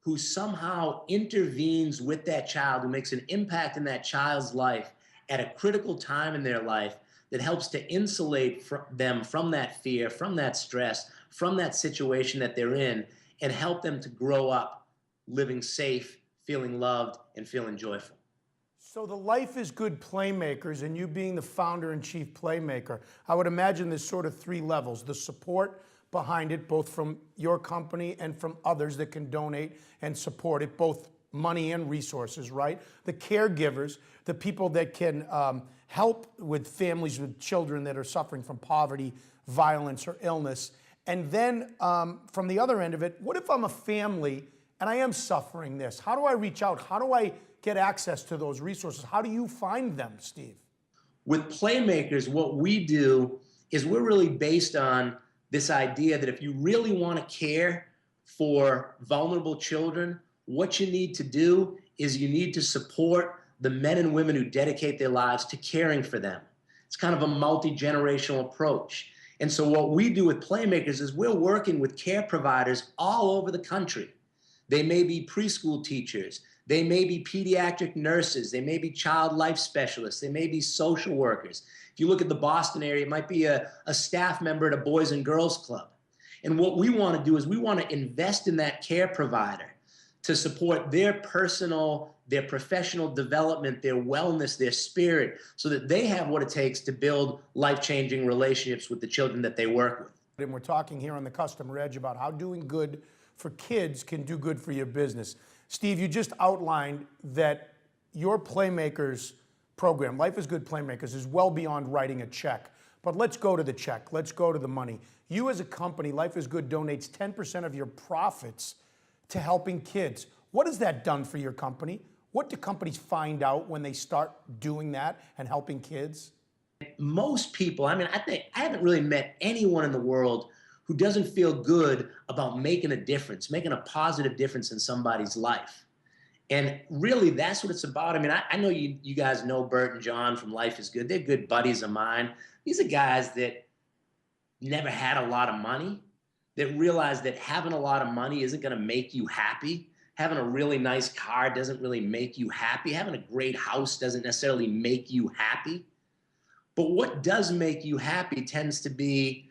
who somehow intervenes with that child, who makes an impact in that child's life at a critical time in their life, that helps to insulate them from that fear, from that stress, from that situation that they're in, and help them to grow up living safe, feeling loved, and feeling joyful. So the Life is Good Playmakers, and you being the founder and chief playmaker, I would imagine there's sort of three levels. The support behind it, both from your company and from others that can donate and support it, both money and resources, right? The caregivers, the people that can help with families with children that are suffering from poverty, violence, or illness. And then from the other end of it, what if I'm a family and I am suffering this? How do I reach out? How do I get access to those resources? How do you find them, Steve? With Playmakers, what we do is we're really based on this idea that if you really want to care for vulnerable children, what you need to do is you need to support the men and women who dedicate their lives to caring for them. It's kind of a multi-generational approach. And so what we do with Playmakers is we're working with care providers all over the country. They may be preschool teachers, they may be pediatric nurses, they may be child life specialists, they may be social workers. If you look at the Boston area, it might be a staff member at a Boys and Girls Club. And what we want to do is we want to invest in that care provider to support their personal, their professional development, their wellness, their spirit, so that they have what it takes to build life-changing relationships with the children that they work with. And we're talking here on the Customer Edge about how doing good for kids can do good for your business. Steve, you just outlined that your Playmakers program, Life is Good Playmakers, is well beyond writing a check. But let's go to the check. Let's go to the money. You as a company, Life is Good donates 10% of your profits to helping kids. What has that done for your company? What do companies find out when they start doing that and helping kids? Most people, I haven't really met anyone in the world who doesn't feel good about making a difference, making a positive difference in somebody's life. And really, that's what it's about. I know you guys know Bert and John from Life is Good. They're good buddies of mine. These are guys that never had a lot of money, that realize that having a lot of money isn't going to make you happy. Having a really nice car doesn't really make you happy. Having a great house doesn't necessarily make you happy. But what does make you happy tends to be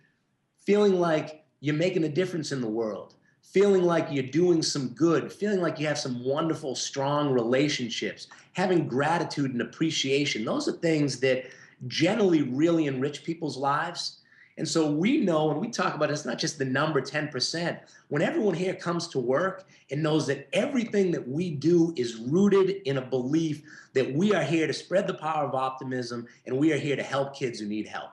feeling like you're making a difference in the world, feeling like you're doing some good, feeling like you have some wonderful, strong relationships, having gratitude and appreciation. Those are things that generally really enrich people's lives. And so we know, when we talk about it, it's not just the number 10%. When everyone here comes to work and knows that everything that we do is rooted in a belief that we are here to spread the power of optimism and we are here to help kids who need help.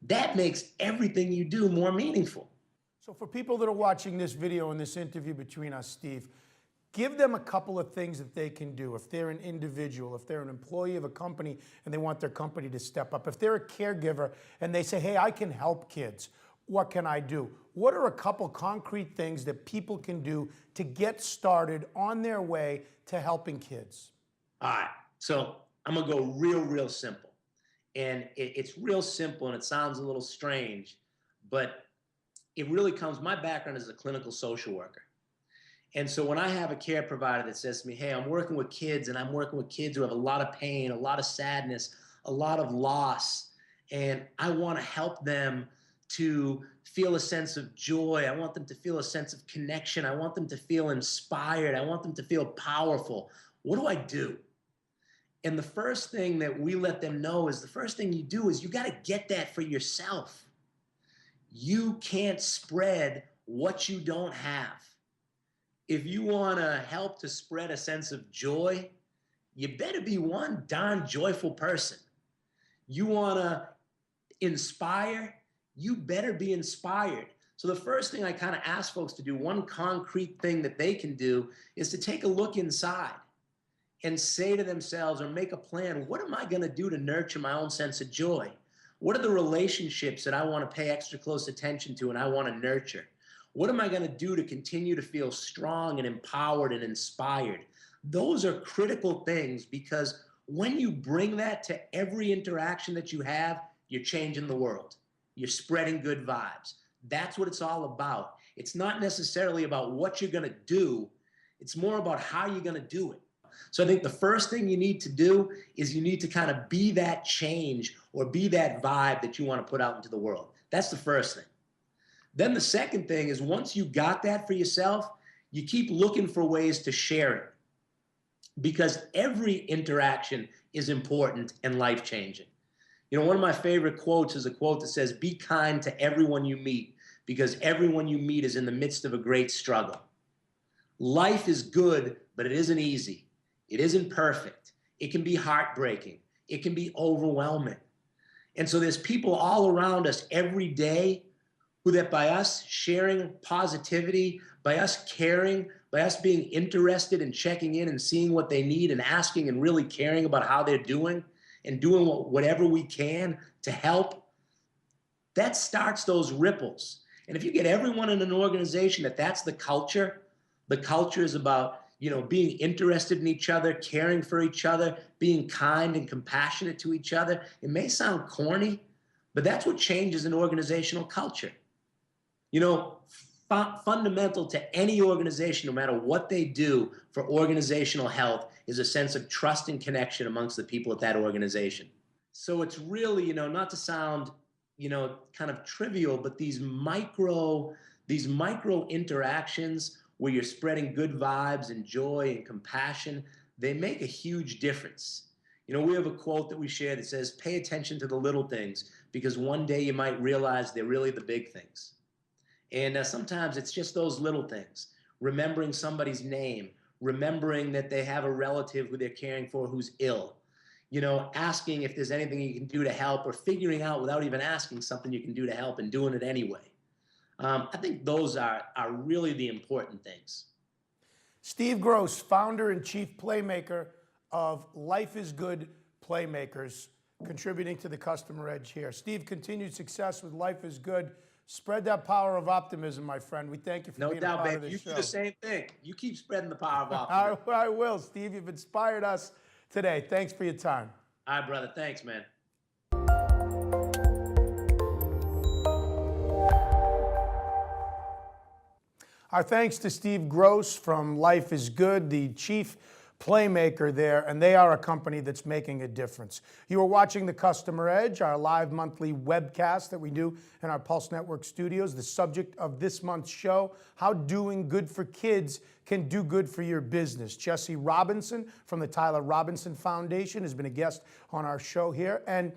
That makes everything you do more meaningful. So for people that are watching this video and this interview between us, Steve, give them a couple of things that they can do. If they're an individual, if they're an employee of a company and they want their company to step up, if they're a caregiver and they say, hey, I can help kids, what can I do? What are a couple concrete things that people can do to get started on their way to helping kids? All right, so I'm gonna go real simple. And it's real simple and it sounds a little strange, but it really comes, my background is a clinical social worker. And so when I have a care provider that says to me, hey, I'm working with kids and I'm working with kids who have a lot of pain, a lot of sadness, a lot of loss, and I want to help them to feel a sense of joy. I want them to feel a sense of connection. I want them to feel inspired. I want them to feel powerful. What do I do? And the first thing that we let them know is the first thing you do is you got to get that for yourself. You can't spread what you don't have. If you want to help to spread a sense of joy, you better be one darn joyful person. You want to inspire, you better be inspired. So the first thing I kind of ask folks to do, one concrete thing that they can do, is to take a look inside and say to themselves or make a plan, what am I going to do to nurture my own sense of joy? What are the relationships that I want to pay extra close attention to and I want to nurture? What am I going to do to continue to feel strong and empowered and inspired? Those are critical things, because when you bring that to every interaction that you have, you're changing the world. You're spreading good vibes. That's what it's all about. It's not necessarily about what you're going to do. It's more about how you're going to do it. So I think the first thing you need to do is you need to kind of be that change or be that vibe that you want to put out into the world. That's the first thing. Then the second thing is, once you got that for yourself, you keep looking for ways to share it, because every interaction is important and life-changing. You know, one of my favorite quotes is a quote that says, be kind to everyone you meet, because everyone you meet is in the midst of a great struggle. Life is good but it isn't easy. It isn't perfect. It can be heartbreaking. It can be overwhelming. And so there's people all around us every day who, that by us sharing positivity, by us caring, by us being interested and checking in and seeing what they need and asking and really caring about how they're doing and doing whatever we can to help, that starts those ripples. And if you get everyone in an organization that's the culture is about, being interested in each other, caring for each other, being kind and compassionate to each other. It may sound corny, but that's what changes an organizational culture. Fundamental to any organization, no matter what they do for organizational health, is a sense of trust and connection amongst the people at that organization. So it's really, not to sound, kind of trivial, but these micro interactions where you're spreading good vibes and joy and compassion, they make a huge difference. We have a quote that we share that says, pay attention to the little things, because one day you might realize they're really the big things. And sometimes it's just those little things. Remembering somebody's name, remembering that they have a relative who they're caring for who's ill, asking if there's anything you can do to help, or figuring out without even asking something you can do to help and doing it anyway. I think those are really the important things. Steve Gross, founder and chief playmaker of Life is Good Playmakers, contributing to the Customer Edge here. Steve, continued success with Life is Good. Spread that power of optimism, my friend. We thank you for being a part of this show. You do the same thing. You keep spreading the power of optimism. I will, Steve. You've inspired us today. Thanks for your time. All right, brother. Thanks, man. Our thanks to Steve Gross from Life is Good, the chief playmaker there, and they are a company that's making a difference. You are watching The Customer Edge, our live monthly webcast that we do in our Pulse Network studios. The subject of this month's show, how doing good for kids can do good for your business. Jesse Robinson from the Tyler Robinson Foundation has been a guest on our show here, and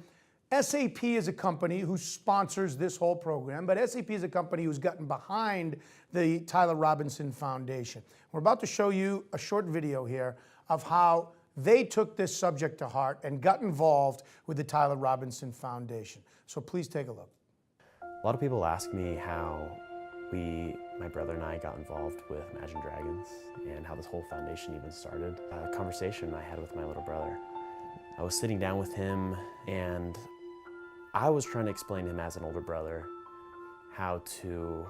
SAP is a company who sponsors this whole program, but SAP is a company who's gotten behind the Tyler Robinson Foundation. We're about to show you a short video here of how they took this subject to heart and got involved with the Tyler Robinson Foundation. So please take a look. A lot of people ask me how my brother and I got involved with Imagine Dragons and how this whole foundation even started. A conversation I had with my little brother. I was sitting down with him and I was trying to explain to him as an older brother how to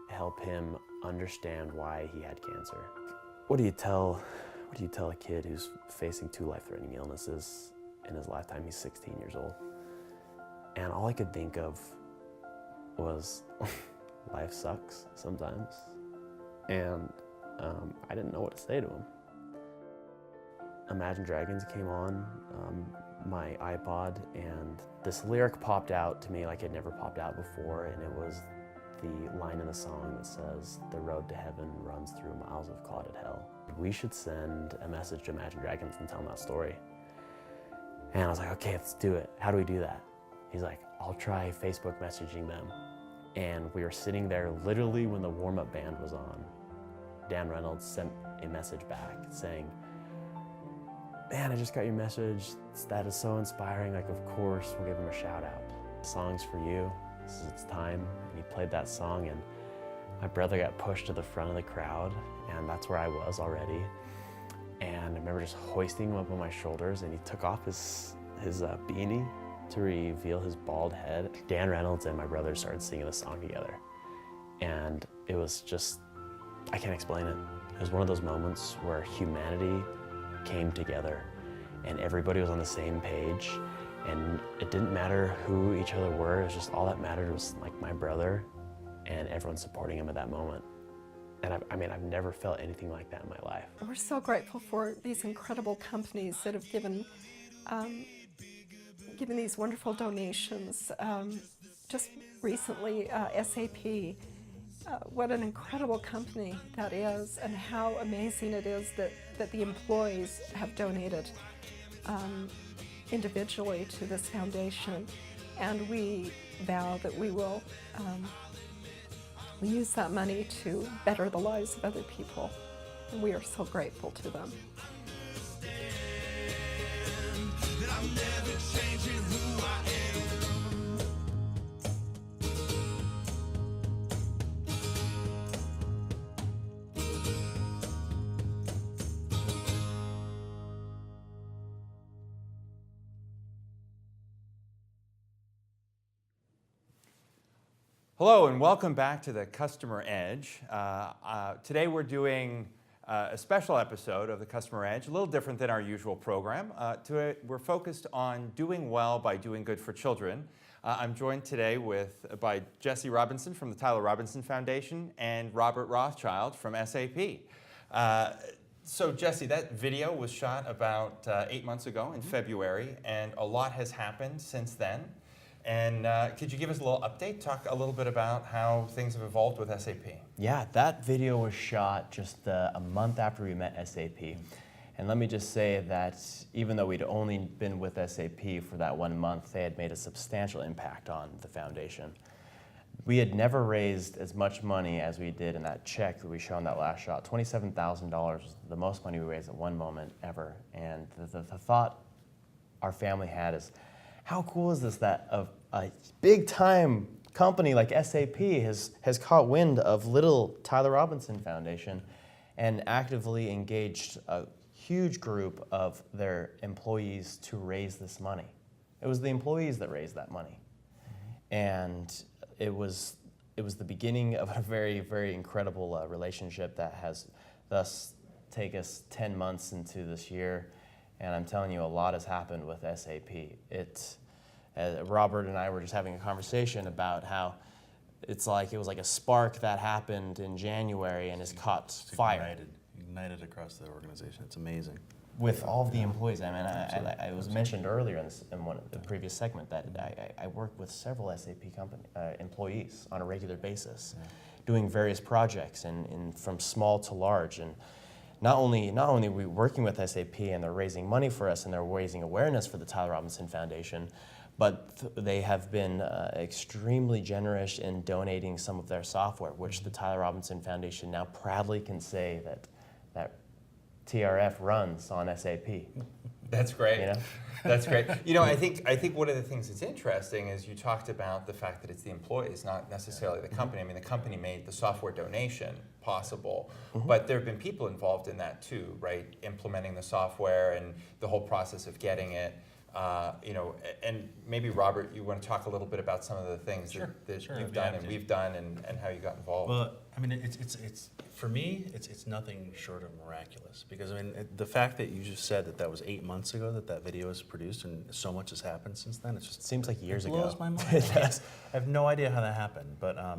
help him understand why he had cancer. What do you tell a kid who's facing 2 life-threatening illnesses in his lifetime? He's 16 years old. And all I could think of was life sucks sometimes. And I didn't know what to say to him. Imagine Dragons came on my iPod, and this lyric popped out to me like it never popped out before, and it was the line in the song that says, "The road to heaven runs through miles of clouded hell." We should send a message to Imagine Dragons and tell them that story. And I was like, okay, let's do it. How do we do that? He's like, I'll try Facebook messaging them. And we were sitting there literally when the warm-up band was on. Dan Reynolds sent a message back saying, man, I just got your message. That is so inspiring. Like, of course, we'll give him a shout out. The song's for you. This is its time. And he played that song, and my brother got pushed to the front of the crowd, and that's where I was already. And I remember just hoisting him up on my shoulders, and he took off his beanie to reveal his bald head. Dan Reynolds and my brother started singing the song together. And it was just, I can't explain it. It was one of those moments where humanity came together and everybody was on the same page, and it didn't matter who each other were. It was just, all that mattered was like my brother and everyone supporting him at that moment. And I've never felt anything like that in my life. We're so grateful for these incredible companies that have given these wonderful donations. Just recently, SAP, what an incredible company that is, and how amazing it is that the employees have donated individually to this foundation. And we vow that we will use that money to better the lives of other people And we are so grateful to them. Hello and welcome back to the Customer Edge. Today we're doing a special episode of the Customer Edge, a little different than our usual program. We're focused on doing well by doing good for children. I'm joined today by Jesse Robinson from the Tyler Robinson Foundation and Robert Rothschild from SAP. So Jesse, that video was shot about 8 months ago in February, and a lot has happened since then. And could you give us a little update, talk a little bit about how things have evolved with SAP? Yeah, that video was shot just a month after we met SAP. And let me just say that even though we'd only been with SAP for that 1 month, they had made a substantial impact on the foundation. We had never raised as much money as we did in that check that we showed in that last shot. $27,000 was the most money we raised at one moment ever. And the thought our family had is, how cool is this that a big-time company like SAP has caught wind of little Tyler Robinson Foundation and actively engaged a huge group of their employees to raise this money. It was the employees that raised that money. And it was the beginning of a very, very incredible relationship that has thus taken us 10 months into this year. And I'm telling you, a lot has happened with SAP. Robert and I were just having a conversation about how it was like a spark that happened in January and has caught fire. Ignited across the organization. It's amazing. With all of the employees. I mean, I was mentioned earlier in one of the previous segment that I work with several SAP employees on a regular basis, doing various projects and from small to large. And not only are we working with SAP and they're raising money for us and they're raising awareness for the Tyler Robinson Foundation, but they have been extremely generous in donating some of their software, which the Tyler Robinson Foundation now proudly can say that TRF runs on SAP. That's great. You know? That's great. You know, I think one of the things that's interesting is you talked about the fact that it's the employees, not necessarily the company. I mean, the company made the software donation possible, but there have been people involved in that too, right? Implementing the software and the whole process of getting it. You know, and maybe Robert, you want to talk a little bit about some of the things that you've done and we've done and how you got involved. Well, I mean, it's for me, it's nothing short of miraculous, because I mean, the fact that you just said that was 8 months ago that video was produced and so much has happened since then, it seems like years ago. It blows my mind. I have no idea how that happened, but I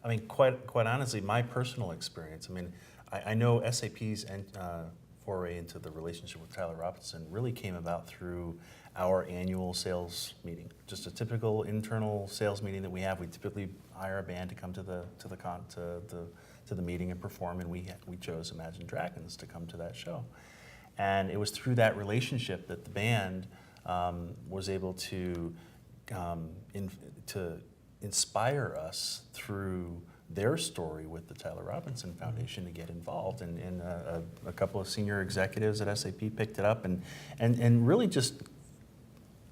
mean, quite honestly, my personal experience. I mean, I know SAP's foray into the relationship with Tyler Robinson really came about through our annual sales meeting, just a typical internal sales meeting that we have. We typically hire a band to come to the meeting and perform, and we chose Imagine Dragons to come to that show. And it was through that relationship that the band was able to inspire us through their story with the Tyler Robinson Foundation to get involved, and a couple of senior executives at SAP picked it up and really just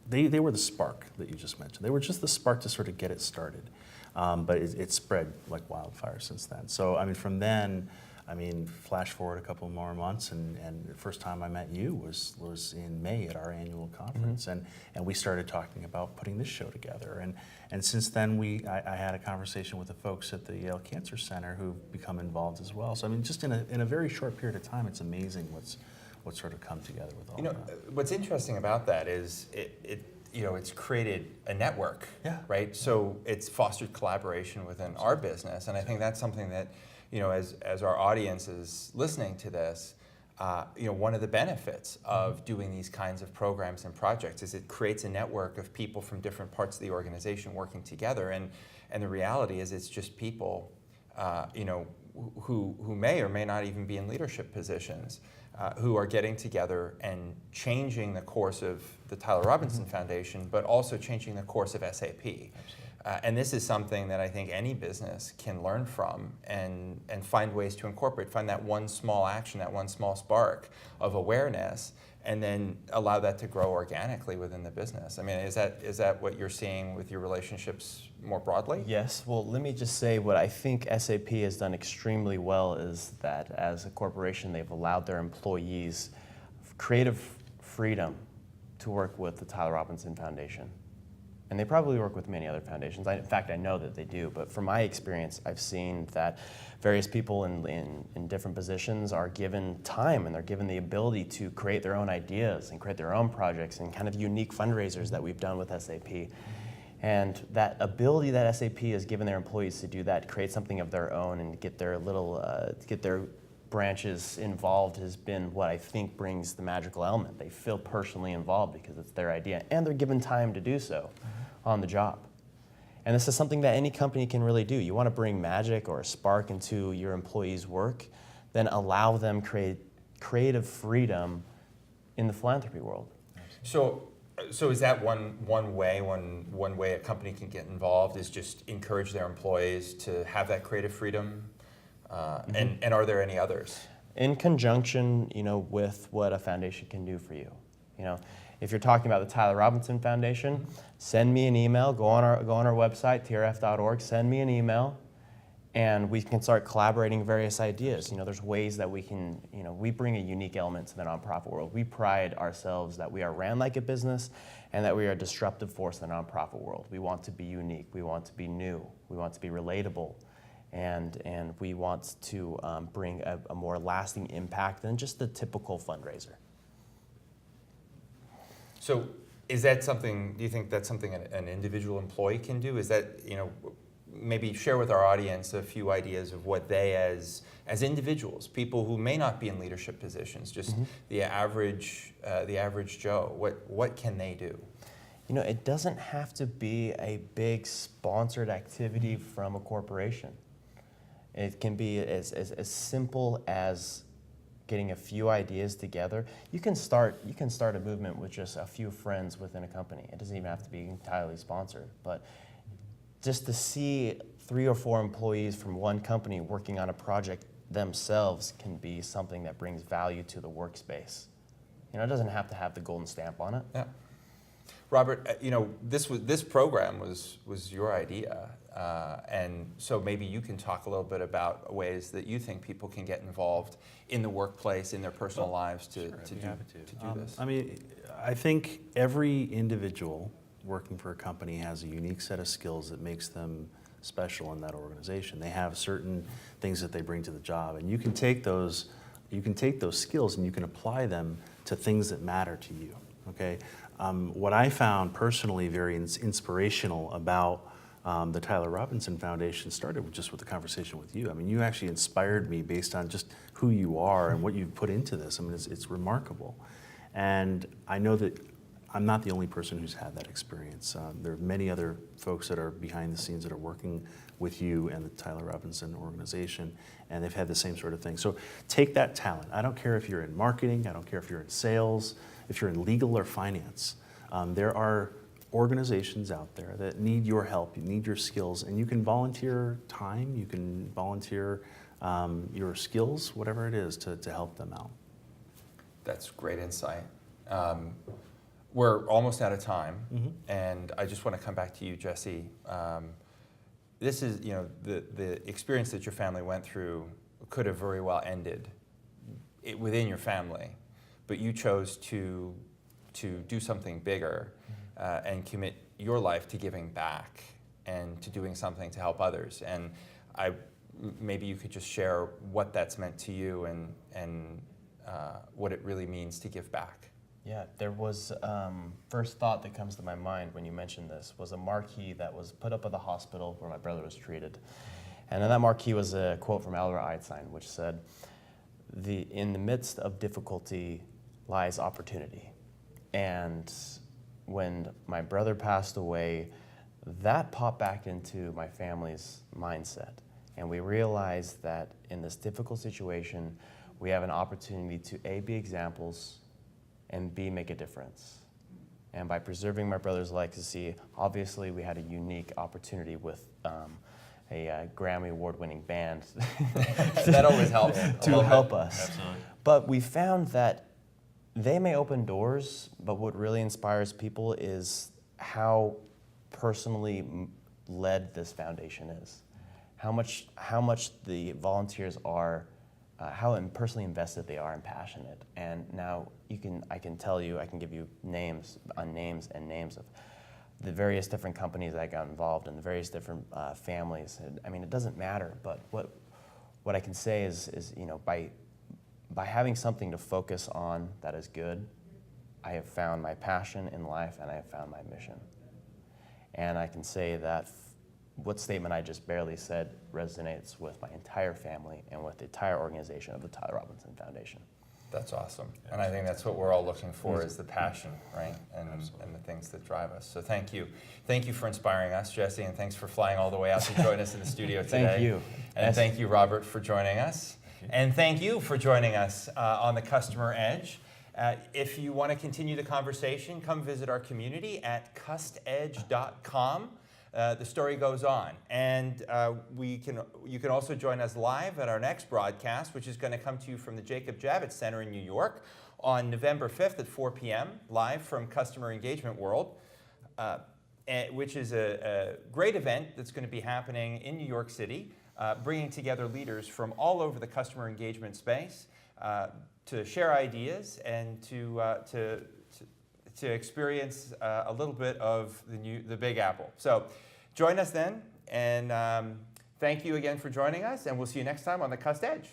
they were the spark that you just mentioned. They were just the spark to sort of get it started, but it spread like wildfire since then. So I mean, from then, I mean, flash forward a couple more months, and the first time I met you was in May at our annual conference, and we started talking about putting this show together, and since then I had a conversation with the folks at the Yale Cancer Center who've become involved as well. So I mean, just in a very short period of time, it's amazing what's sort of come together with all that. What's interesting about that is it's created a network, right? So it's fostered collaboration within our business, and I think that's something that, as our audience is listening to this, one of the benefits of doing these kinds of programs and projects is it creates a network of people from different parts of the organization working together, and the reality is it's just people, who may or may not even be in leadership positions, who are getting together and changing the course of the Tyler Robinson Foundation, but also changing the course of SAP. And this is something that I think any business can learn from and find ways to incorporate, find that one small action, that one small spark of awareness, and then allow that to grow organically within the business. I mean, is that what you're seeing with your relationships more broadly? Yes. Well, let me just say what I think SAP has done extremely well is that as a corporation, they've allowed their employees creative freedom to work with the Tyler Robinson Foundation. And they probably work with many other foundations. In fact, I know that they do. But from my experience, I've seen that various people in different positions are given time and they're given the ability to create their own ideas and create their own projects and kind of unique fundraisers that we've done with SAP. And that ability that SAP has given their employees to do that, create something of their own and get their little, get their branches involved has been what I think brings the magical element. They feel personally involved because it's their idea and they're given time to do so on the job. And this is something that any company can really do. You want to bring magic or a spark into your employees' work, then allow them creative freedom in the philanthropy world. So is that one way a company can get involved is just encourage their employees to have that creative freedom? And are there any others? In conjunction, with what a foundation can do for you. If you're talking about the Tyler Robinson Foundation, send me an email. Go on our website, trf.org. Send me an email, and we can start collaborating various ideas. There's ways that we can. We bring a unique element to the nonprofit world. We pride ourselves that we are ran like a business, and that we are a disruptive force in the nonprofit world. We want to be unique. We want to be new. We want to be relatable. And we want to bring a more lasting impact than just the typical fundraiser. So is that something, do you think that's something an individual employee can do? Is that, maybe share with our audience a few ideas of what they as individuals, people who may not be in leadership positions, just the average Joe, what can they do? It doesn't have to be a big sponsored activity from a corporation. It can be as simple as getting a few ideas together. You can start a movement with just a few friends within a company. It doesn't even have to be entirely sponsored, but just to see 3 or 4 employees from one company working on a project themselves can be something that brings value to the workspace. It doesn't have to have the golden stamp on it. Yeah. Robert, this program was your idea, and so maybe you can talk a little bit about ways that you think people can get involved in the workplace, in their personal lives to do this. I mean, I think every individual working for a company has a unique set of skills that makes them special in that organization. They have certain things that they bring to the job, and you can take those skills and you can apply them to things that matter to you. Okay. What I found personally very inspirational about the Tyler Robinson Foundation started just with the conversation with you. I mean, you actually inspired me based on just who you are and what you've put into this. I mean, it's remarkable. And I know that I'm not the only person who's had that experience. There are many other folks that are behind the scenes that are working with you and the Tyler Robinson organization, and they've had the same sort of thing. So take that talent. I don't care if you're in marketing, I don't care if you're in sales, if you're in legal or finance. There are organizations out there that need your help, you need your skills, and you can volunteer time, you can volunteer your skills, whatever it is, to help them out. That's great insight. We're almost out of time, and I just want to come back to you, Jesse. This is, the experience that your family went through could have very well ended within your family, but you chose to do something bigger and commit your life to giving back and to doing something to help others. And maybe you could just share what that's meant to you and what it really means to give back. Yeah, there was, first thought that comes to my mind when you mentioned this was a marquee that was put up at the hospital where my brother was treated. And on that marquee was a quote from Albert Einstein, which said, in the midst of difficulty lies opportunity. And when my brother passed away, that popped back into my family's mindset. And we realized that in this difficult situation, we have an opportunity to A, be examples, and B, make a difference. And by preserving my brother's legacy, obviously we had a unique opportunity with a Grammy Award-winning band That always helps. to help us. Absolutely. But we found that they may open doors, but what really inspires people is how personally led this foundation is. How much the volunteers are, how personally invested they are and passionate. And now I can tell you, I can give you names of the various different companies that got involved and the various different families. I mean, it doesn't matter, but what I can say is by having something to focus on that is good, I have found my passion in life and I have found my mission. And I can say that what statement I just barely said resonates with my entire family and with the entire organization of the Tyler Robinson Foundation. That's awesome. And I think that's what we're all looking for is the passion, right? And the things that drive us. So thank you. Thank you for inspiring us, Jesse, and thanks for flying all the way out to join us in the studio today. Thank you. And thank you, Robert, for joining us. And thank you for joining us on the Customer Edge. If you want to continue the conversation, come visit our community at custedge.com. The story goes on. And you can also join us live at our next broadcast, which is going to come to you from the Jacob Javits Center in New York on November 5th at 4 p.m., live from Customer Engagement World, which is a great event that's going to be happening in New York City, bringing together leaders from all over the customer engagement space to share ideas and to experience a little bit of the Big Apple. So join us then, and thank you again for joining us, and we'll see you next time on the Cust Edge.